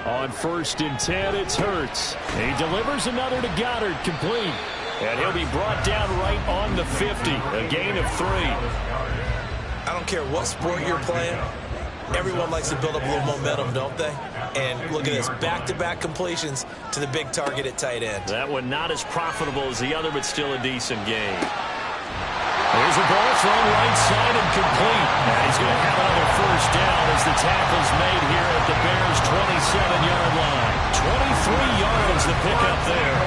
On 1st and 10, it's Hurts. He delivers another to Goddard, complete. And he'll be brought down right on the 50, a gain of 3. I don't care what sport you're playing. Everyone likes to build up a little momentum, don't they? And look at this, back-to-back completions to the big target at tight end. That one not as profitable as the other, but still a decent game. There's a ball thrown right side and complete. And he's going to have another first down as the tackle's made here at the Bears' 27-yard line. 23 yards the pickup there.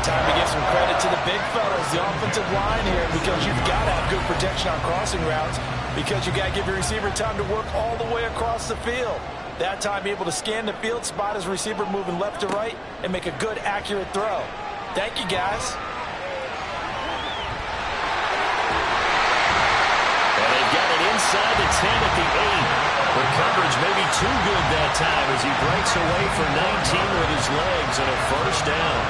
Time to give some credit to the big fellas, the offensive line here, because you've got to have good protection on crossing routes, because you've got to give your receiver time to work all the way across the field. That time, be able to scan the field, spot his receiver moving left to right, and make a good, accurate throw. Thank you, guys. And they've got it inside the 10 at the 8. But coverage may be too good that time as he breaks away for 19 with his legs and a first down.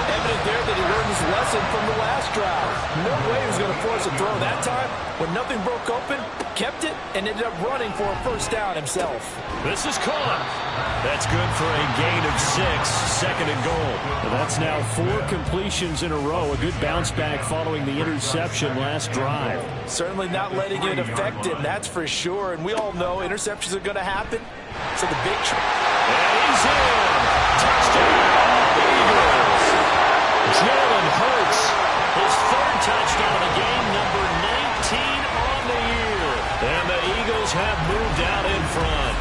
Evident there that he learned his lesson from the last drive. No way he was going to force a throw that time. When nothing broke open, kept it, and ended up running for a first down himself. This is caught. That's good for a gain of 6, second and goal. That's now 4 completions in a row. A good bounce back following the interception last drive. Certainly not letting it affect him, that's for sure. And we all know interceptions are going to happen. So the big and he's in. Touchdown, Eagles. Jalen Hurts, his 3rd touchdown of the game, number 19 on the year. And the Eagles have moved out in front.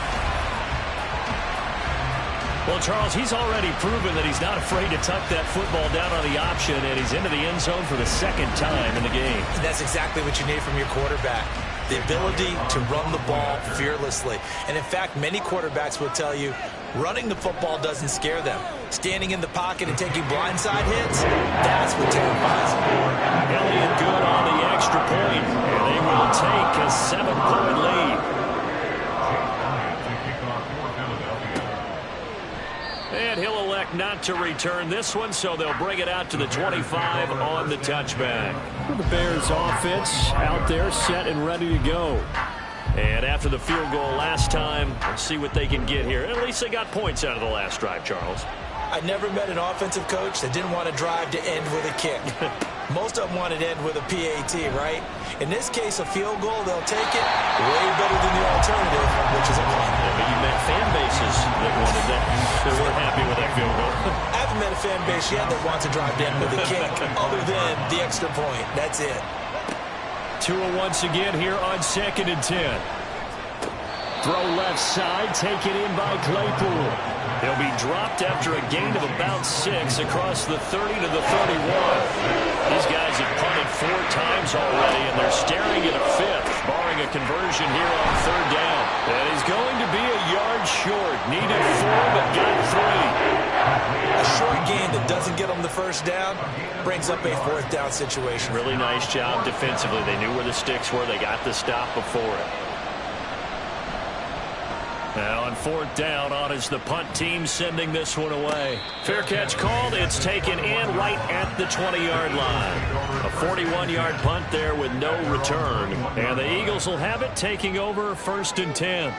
Well, Charles, he's already proven that he's not afraid to tuck that football down on the option, and he's into the end zone for the 2nd time in the game. That's exactly what you need from your quarterback. The ability to run the ball fearlessly. And in fact, many quarterbacks will tell you running the football doesn't scare them. Standing in the pocket and taking blindside hits, that's what terrifies them. Elliott good on the extra point, and they will take a 7-point lead. And he'll elect not to return this one, so they'll bring it out to the 25 on the touchback. The Bears offense out there set and ready to go. And after the field goal last time, let's see what they can get here. At least they got points out of the last drive, Charles. I never met an offensive coach that didn't want to drive to end with a kick. Most of them wanted to end with a PAT, right? In this case, a field goal, they'll take it way better than the alternative, which is a punt. Yeah, but you met fan bases that wanted that. They weren't happy with that field goal. I haven't met a fan base yet that wants to drive to end with a kick other than the extra point. That's it. Tua once again here on 2nd and 10. Throw left side, taken in by Claypool. He'll be dropped after a gain of about 6 across the 30 to the 31. These guys have punted 4 times already, and they're staring at a 5th, barring a conversion here on 3rd down. And he's going to be a yard short. Needed 4, but got 3. A short gain that doesn't get them the first down brings up a 4th down situation. Really nice job defensively. They knew where the sticks were. They got the stop before it. Now on 4th down, on is the punt team sending this one away. Fair catch called. It's taken in right at the 20-yard line. A 41-yard punt there with no return. And the Eagles will have it, taking over 1st and 10.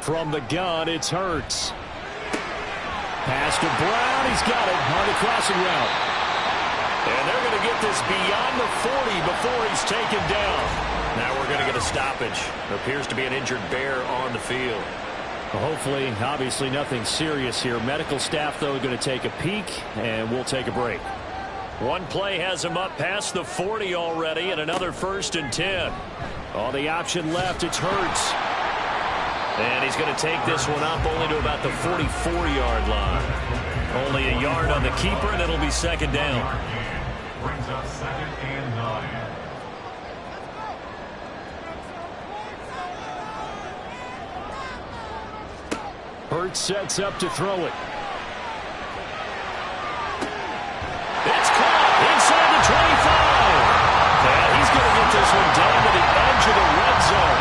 From the gun, it's Hurts. Pass to Brown. He's got it on the crossing route. And they're going to get this beyond the 40 before he's taken down. Now we're going to get a stoppage. There appears to be an injured Bear on the field. Well, hopefully, obviously nothing serious here. Medical staff, though, going to take a peek, and we'll take a break. One play has him up past the 40 already, and another 1st and 10. On the option left, it's Hurts. And he's going to take this one up only to about the 44-yard line. Only a yard on the keeper, and it'll be 2nd down. Brings up 2nd and 9. Hurts sets up to throw it. It's caught inside the 25. And he's going to get this one down to the edge of the red zone.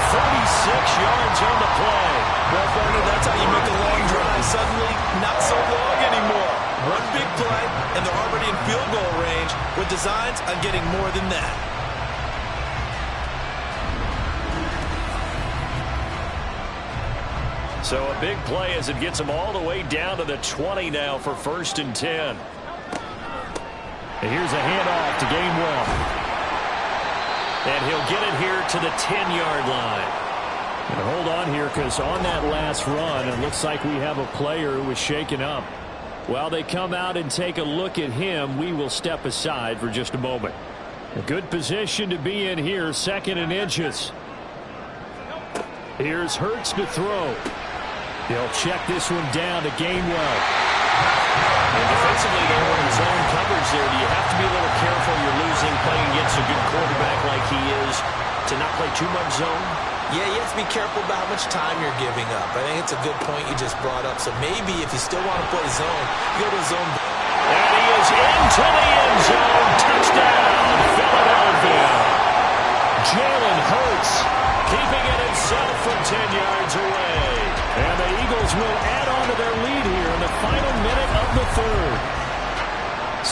36 yards on the play. Well, Bernard, that's how you make a long drive. Suddenly, not so long anymore. One big play, and they're already in field goal range with designs on getting more than that. So a big play as it gets him all the way down to the 20 now for 1st and 10. And here's a handoff to Gainwell. And he'll get it here to the 10-yard line. And hold on here, because on that last run, it looks like we have a player who was shaken up. While they come out and take a look at him, we will step aside for just a moment. A good position to be in here, 2nd and inches. Here's Hurts to throw. They'll check this one down to Gainwell. And defensively, though, in zone coverage there, do you have to be a little careful? You're losing, playing against a good quarterback like he is, to not play too much zone? Yeah, you have to be careful about how much time you're giving up. I think it's a good point you just brought up. So maybe if you still want to play zone, you go to zone. And he is into the end zone. Touchdown, Philadelphia. Jalen Hurts keeping it himself from 10 yards away. And the Eagles will add on to their lead here in the final minute of the 3rd.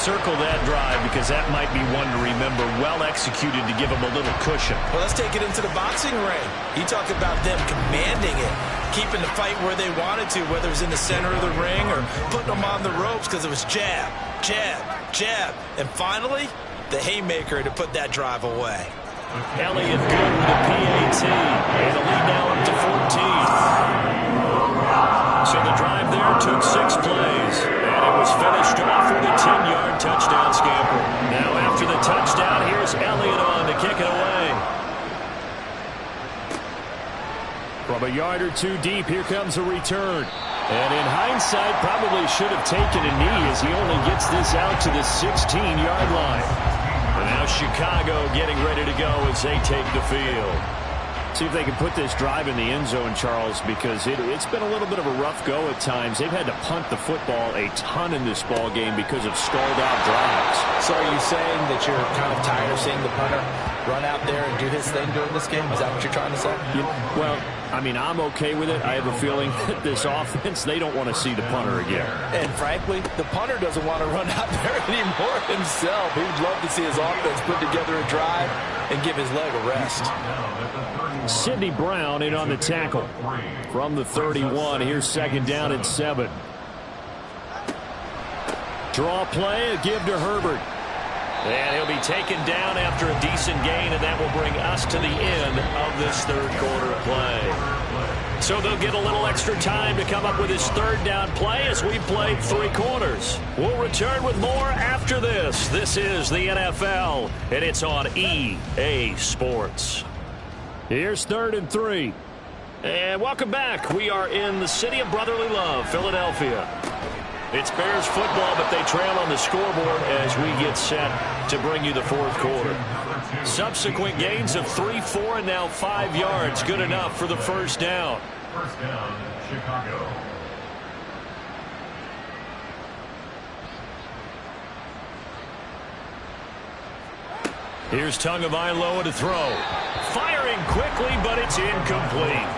circle that drive because that might be one to remember. Well executed to give them a little cushion. Well, let's take it into the boxing ring. You talk about them commanding it, keeping the fight where they wanted to, whether it was in the center of the ring or putting them on the ropes because it was jab, jab, jab. And finally, the haymaker to put that drive away. Elliott good with the PAT. And the lead now up to 14. So the drive there took 6 plays. And it was finished off with a 10-yard touchdown scamper. Now after the touchdown, here's Elliott on to kick it away. From a yard or two deep, here comes a return. And in hindsight, probably should have taken a knee as he only gets this out to the 16-yard line. And now Chicago getting ready to go as they take the field. See if they can put this drive in the end zone, Charles, because it's been a little bit of a rough go at times. They've had to punt the football a ton in this ball game because of stalled-out drives. So are you saying that you're kind of tired of seeing the punter run out there and do his thing during this game? Is that what you're trying to say? Well, I mean, I'm okay with it. I have a feeling that this offense, they don't want to see the punter again. And frankly, the punter doesn't want to run out there anymore himself. He would love to see his offense put together a drive and give his leg a rest. Sidney Brown in on the tackle. From the 31, here's 2nd down and 7. Draw play, a give to Herbert. And he'll be taken down after a decent gain, and that will bring us to the end of this third quarter of play. So they'll get a little extra time to come up with his 3rd down play as we play 3 quarters. We'll return with more after this. This is the NFL, and it's on EA Sports. Here's 3rd and 3. And welcome back. We are in the city of brotherly love, Philadelphia. It's Bears football, but they trail on the scoreboard as we get set to bring you the 4th quarter. Subsequent gains of 3, 4, and now 5 yards. Good enough for the 1st down. 1st down, Chicago. Here's Tagovailoa to throw. Firing quickly, but it's incomplete.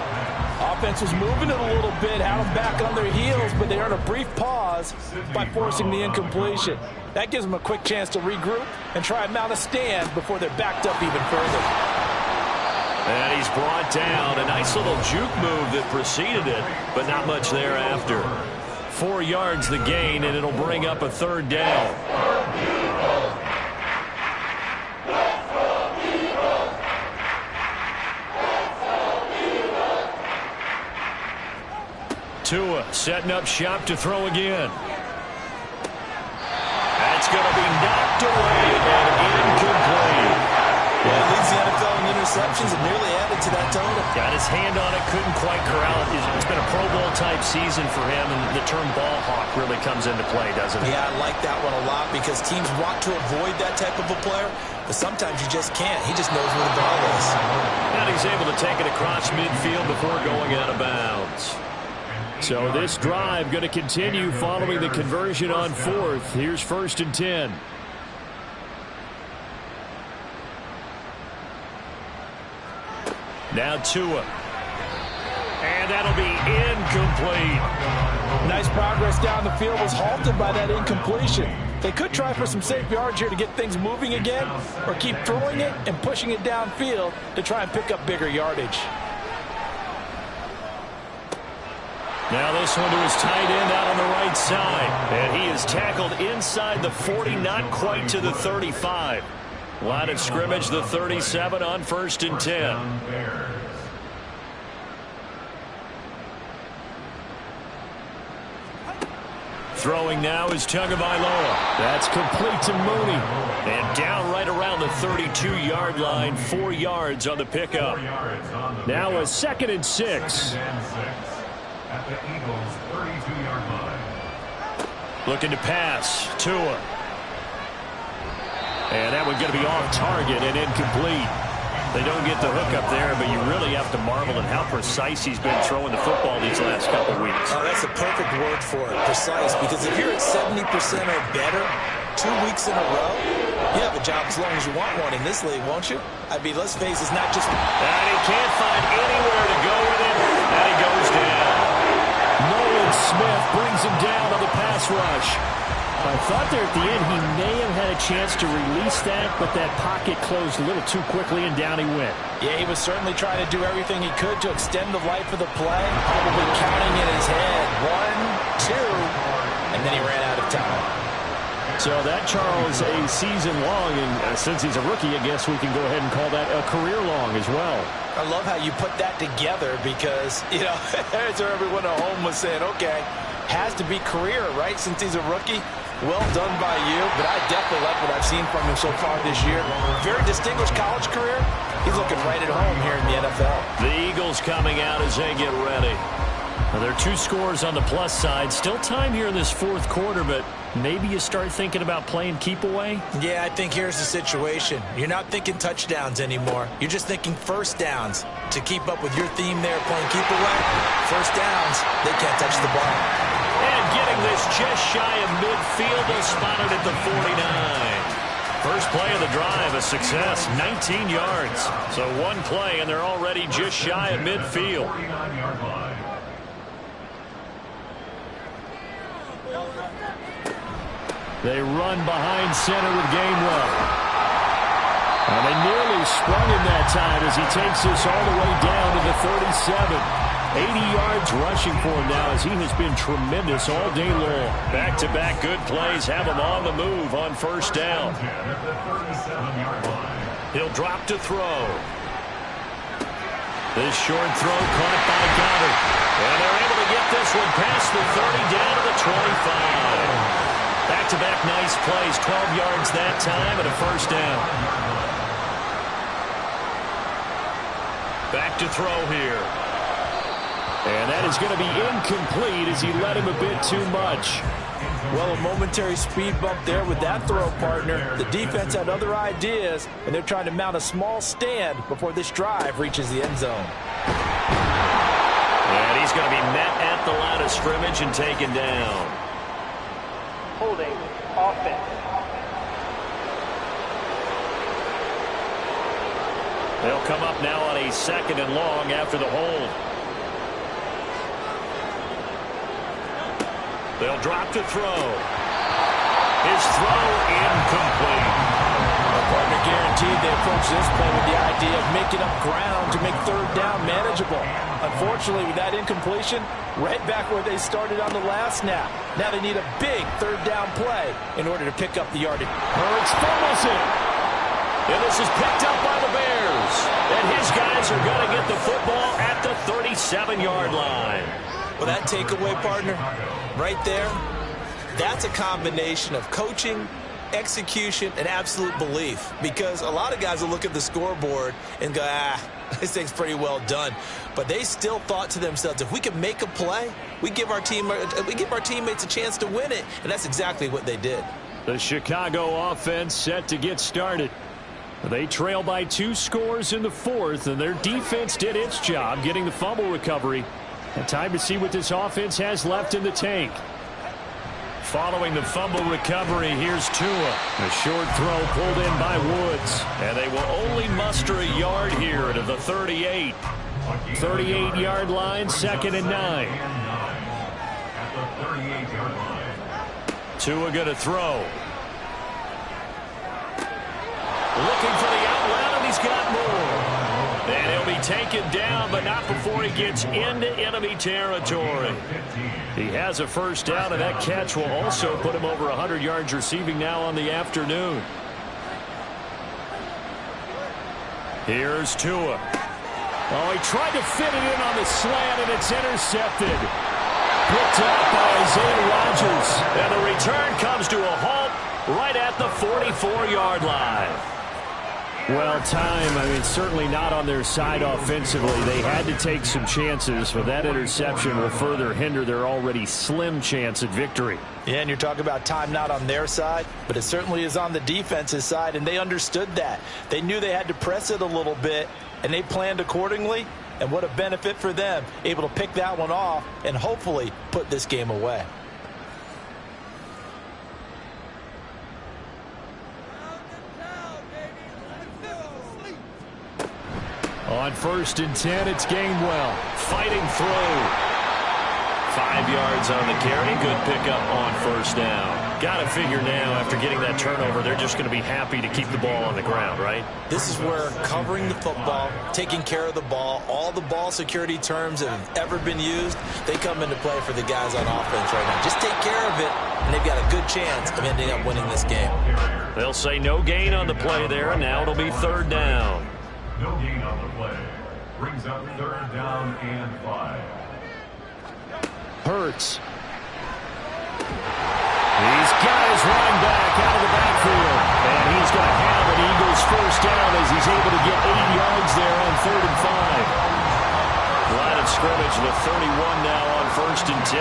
Offense was moving it a little bit, had them back on their heels, but they earned a brief pause by forcing the incompletion. That gives them a quick chance to regroup and try and mount a stand before they're backed up even further. And he's brought down. A nice little juke move that preceded it, but not much thereafter. 4 yards the gain, and it'll bring up a 3rd down. Tua setting up shop to throw again. That's going to be knocked away and incomplete. Yeah, leads the NFL in interceptions and nearly added to that total. Got his hand on it, couldn't quite corral it. It's been a Pro Bowl type season for him, and the term ball hawk really comes into play, doesn't it? Yeah, I like that one a lot because teams want to avoid that type of a player, but sometimes you just can't. He just knows where the ball is. And he's able to take it across midfield before going out of bounds. So this drive going to continue following the conversion on 4th. Here's 1st and 10. Now Tua. And that'll be incomplete. Nice progress down the field was halted by that incompletion. They could try for some safe yards here to get things moving again, or keep throwing it and pushing it downfield to try and pick up bigger yardage. Now this one to his tight end out on the right side. And he is tackled inside the 40, not quite to the 35. Line of scrimmage, the 37 on 1st and 10. Throwing now is Tagovailoa. That's complete to Mooney. And down right around the 32-yard line, 4 yards on the pickup. Now a 2nd and 6. At the Eagles' 32-yard line. Looking to pass. Tua. And that one's going to be off target and incomplete. They don't get the hook up there, but you really have to marvel at how precise he's been throwing the football these last couple weeks. Oh, that's a perfect word for it, precise, because if you're at 70% or better 2 weeks in a row, you have a job as long as you want one in this league, won't you? I mean, let's face it, it's not just... And he can't find anywhere to go with it, and he goes down. Nolan Smith brings him down on the pass rush. I thought there at the end he may have had a chance to release that, but that pocket closed a little too quickly, and down he went. Yeah, he was certainly trying to do everything he could to extend the life of the play, probably counting in his head. 1, 2, and then he ran out of time. So that, Charles, a season long, and since he's a rookie, I guess we can go ahead and call that a career long as well. I love how you put that together because, you know, as everyone at home was saying, okay, has to be career, right, since he's a rookie. Well done by you, but I definitely like what I've seen from him so far this year. Very distinguished college career. He's looking right at home here in the NFL. The Eagles coming out as they get ready. Well, there are 2 scores on the plus side. Still time here in this fourth quarter, but maybe you start thinking about playing keep away? Yeah, I think here's the situation. You're not thinking touchdowns anymore. You're just thinking first downs. To keep up with your theme there, playing keep away, first downs, they can't touch the ball. And getting this just shy of midfield, they'll spot it at the 49. First play of the drive, a success, 19 yards. So 1 play, and they're already just shy of midfield. 49-yard line. They run behind center with Gainwell. And they nearly sprung him that time as he takes this all the way down to the 37. 80 yards rushing for him now as he has been tremendous all day long. Back-to-back good plays have him on the move on first down. He'll drop to throw. This short throw caught by Goddard. And they're able to get this one past the 30 down to the 25. Back-to-back nice plays, 12 yards that time and a first down. Back to throw here. And that is going to be incomplete as he led him a bit too much. Well, a momentary speed bump there with that throw, partner. The defense had other ideas, and they're trying to mount a small stand before this drive reaches the end zone. And he's going to be met at the line of scrimmage and taken down. Holding offense. They'll come up now on a 2nd and long after the hold. They'll drop to throw. His throw incomplete. The partner guaranteed they approach this play with the idea of making up ground to make third down manageable. Unfortunately, with that incompletion, right back where they started on the last snap. Now they need a big third down play in order to pick up the yardage. Hurts fumbles it. And this is picked up by the Bears. And his guys are going to get the football at the 37-yard line. Well, that takeaway, partner, right there, that's a combination of coaching, execution, and absolute belief. Because a lot of guys will look at the scoreboard and go, this thing's pretty well done. But they still thought to themselves, if we can make a play, we give our teammates a chance to win it. And that's exactly what they did. The Chicago offense set to get started. They trail by 2 scores in the 4th, and their defense did its job getting the fumble recovery. And time to see what this offense has left in the tank. Following the fumble recovery, here's Tua. A short throw pulled in by Woods. And they will only muster a yard here to the 38. 38-yard line, 2nd and 9. Tua going to throw. Looking for the out route, and he's got more. And he'll be taken down, but not before he gets into enemy territory. He has a first down, and that catch will also put him over 100 yards receiving now on the afternoon. Here's Tua. Oh, he tried to fit it in on the slant, and it's intercepted. Picked up by Isaiah Rodgers. And the return comes to a halt right at the 44-yard line. Well, certainly not on their side offensively. They had to take some chances, but that interception will further hinder their already slim chance at victory. Yeah, and you're talking about time not on their side, but it certainly is on the defense's side, and they understood that. They knew they had to press it a little bit, and they planned accordingly, and what a benefit for them, able to pick that one off and hopefully put this game away. On 1st and 10, it's Gainwell. Fighting through. 5 yards on the carry. Good pickup on first down. Got to figure now, after getting that turnover, they're just going to be happy to keep the ball on the ground, right? This is where covering the football, taking care of the ball, all the ball security terms that have ever been used, they come into play for the guys on offense right now. Just take care of it, and they've got a good chance of ending up winning this game. They'll say no gain on the play there, and now it'll be third down. No gain on the play. Brings up third down and 5. Hurts. He's got his running back out of the backfield. And he's going to have an Eagles first down as he's able to get 8 yards there on 3rd and 5. Line of scrimmage, the 31 now on 1st and 10.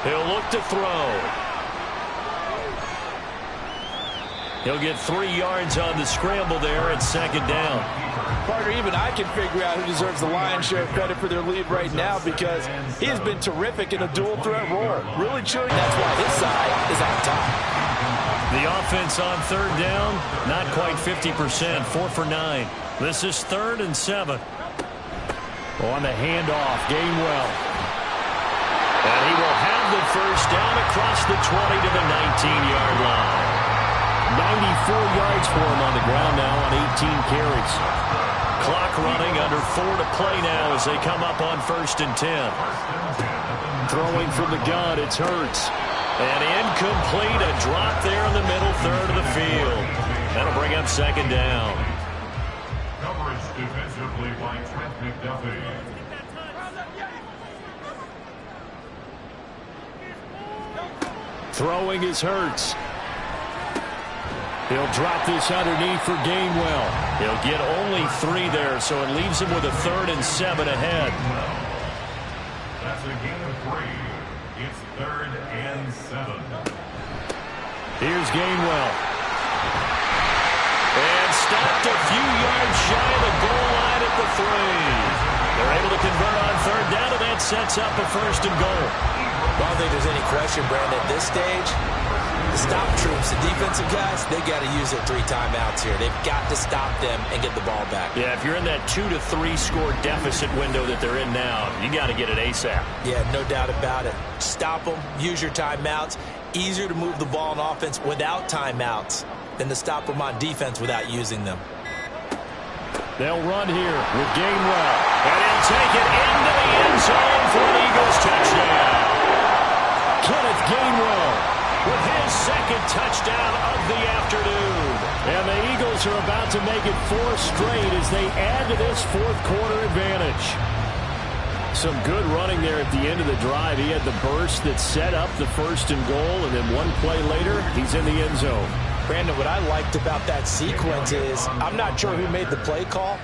He'll look to throw. He'll get 3 yards on the scramble there at 2nd down. Partner, even I can figure out who deserves the lion's share of credit for their lead right now, because he has been terrific in a dual threat role. Really chewing. That's why his side is on top. The offense on 3rd down, not quite 50%, 4 for 9. This is 3rd and 7. On the handoff, Gainwell. And he will have the first down across the 20 to the 19-yard line. 94 yards for him on the ground now on 18 carries. Clock running, under 4 to play now as they come up on 1st and 10. Throwing from the gun, it's Hurts. And incomplete, a drop there in the middle third of the field. That'll bring up 2nd down. Coverage defensively by Trent McDuffie. Throwing is Hurts. He'll drop this underneath for Gainwell. He'll get only 3 there, so it leaves him with a 3rd and 7 ahead. That's a gain of 3. It's 3rd and 7. Here's Gainwell. And stopped a few yards shy of the goal line at the 3. They're able to convert on 3rd down, and that sets up a 1st and goal. I don't think there's any question, Brandon, at this stage. The stop troops, the defensive guys, they got to use their 3 timeouts here. They've got to stop them and get the ball back. Yeah, if you're in that 2 to 3 score deficit window that they're in now, you got to get it ASAP. Yeah, no doubt about it. Stop them, use your timeouts. Easier to move the ball on offense without timeouts than to stop them on defense without using them. They'll run here with Gainwell. And he'll take it into the end zone for an Eagles touchdown. Kenneth Gainwell with his 2nd touchdown of the afternoon. And the Eagles are about to make it 4 straight as they add to this 4th quarter advantage. Some good running there at the end of the drive. He had the burst that set up the 1st and goal, and then 1 play later, he's in the end zone. Brandon, what I liked about that sequence is, I'm not sure who made the play call,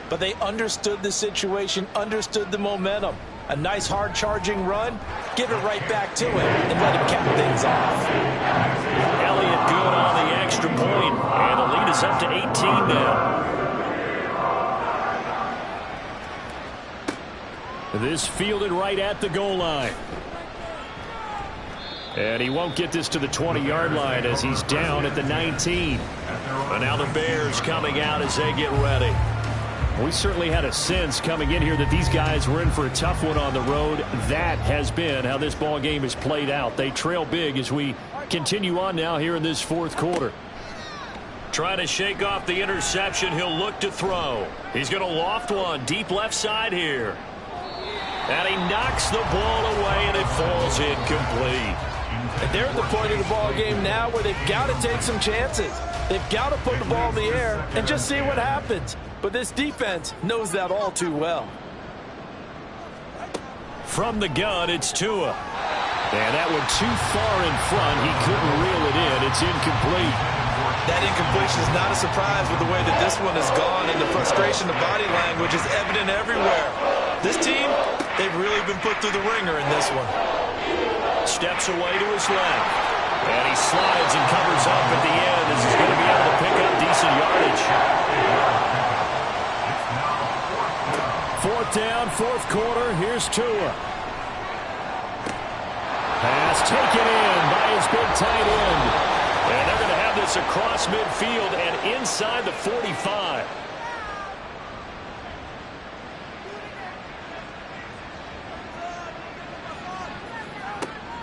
but they understood the situation, understood the momentum. A nice hard-charging run, give it right back to him, and let him cap things off. Elliott good on the extra point, and the lead is up to 18 now. This fielded right at the goal line. And he won't get this to the 20-yard line as he's down at the 19. And now the Bears coming out as they get ready. We certainly had a sense coming in here that these guys were in for a tough one on the road. That has been how this ball game has played out. They trail big as we continue on now here in this 4th quarter. Trying to shake off the interception. He'll look to throw. He's going to loft one deep left side here. And he knocks the ball away, and it falls incomplete. And they're at the point of the ball game now where they've got to take some chances. They've got to put the ball in the air and just see what happens. But this defense knows that all too well. From the gun, it's Tua. And that one too far in front. He couldn't reel it in. It's incomplete. That incompletion is not a surprise with the way that this one has gone, and the frustration, the body language is evident everywhere. This team, they've really been put through the ringer in this one. Steps away to his left. And he slides and covers up at the end as he's going to be able to pick up decent yardage. 4th down, 4th quarter. Here's Tua. Pass taken in by his big tight end. And they're going to have this across midfield and inside the 45.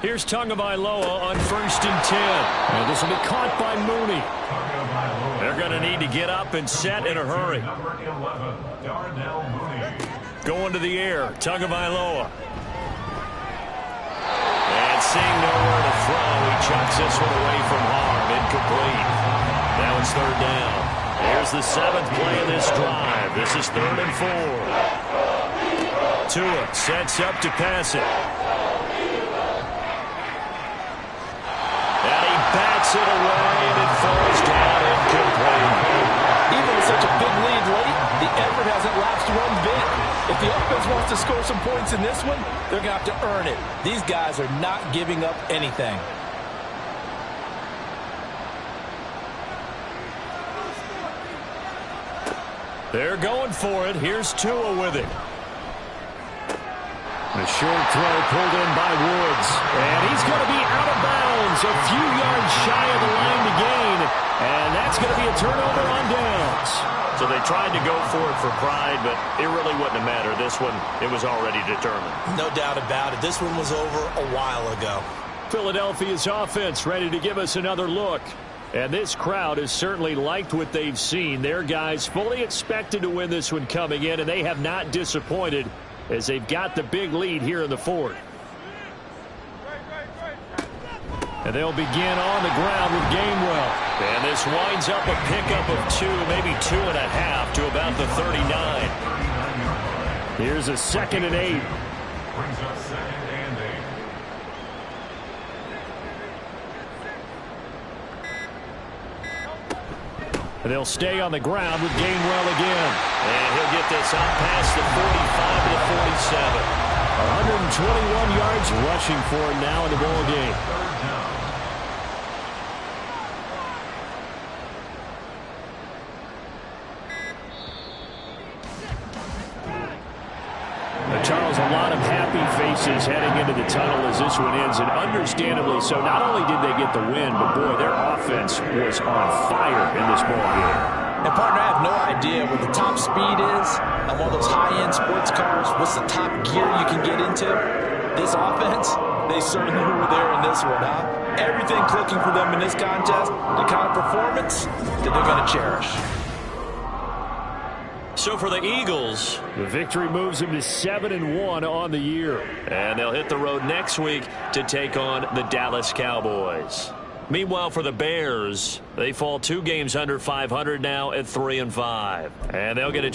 Here's Tagovailoa on 1st and 10. And this will be caught by Mooney. They're going to need to get up and set in a hurry. Going to the air, Tagovailoa. And seeing nowhere to throw, he chucks this one away from harm. Incomplete. Now it's 3rd down. Here's the 7th play of this drive. This is 3rd and 4. Tua sets up to pass it. And he bats it away, and it falls down incomplete. Even with such a big lead late, the effort hasn't lapsed one bit. If the offense wants to score some points in this one, they're going to have to earn it. These guys are not giving up anything. They're going for it. Here's Tua with it. A short throw pulled in by Woods. And he's going to be out of bounds. A few yards shy of the line to gain. And that's going to be a turnover on downs. So they tried to go for it for pride, but it really wouldn't have mattered. This one, it was already determined. No doubt about it. This one was over a while ago. Philadelphia's offense ready to give us another look. And this crowd has certainly liked what they've seen. Their guys fully expected to win this one coming in, and they have not disappointed as they've got the big lead here in the 4th. And they'll begin on the ground with Gainwell. And this winds up a pickup of 2, maybe 2.5 to about the 39. Here's a 2nd and 8. Brings up 2nd and 8. And they'll stay on the ground with Gainwell again. And he'll get this out past the 45 to the 47. 121 yards rushing for him now in the ball game. Charles, a lot of happy faces heading into the tunnel as this one ends, and understandably so. Not only did they get the win, but boy, their offense was on fire in this ball game. And partner, I have no idea what the top speed is on one of those high-end sports cars. What's the top gear you can get into? This offense, they certainly were there in this one, huh? Everything clicking for them in this contest, the kind of performance that they're going to cherish. So for the Eagles, the victory moves them to 7-1 on the year. And they'll hit the road next week to take on the Dallas Cowboys. Meanwhile, for the Bears, they fall 2 games under 500 now at 3-5. And they'll get a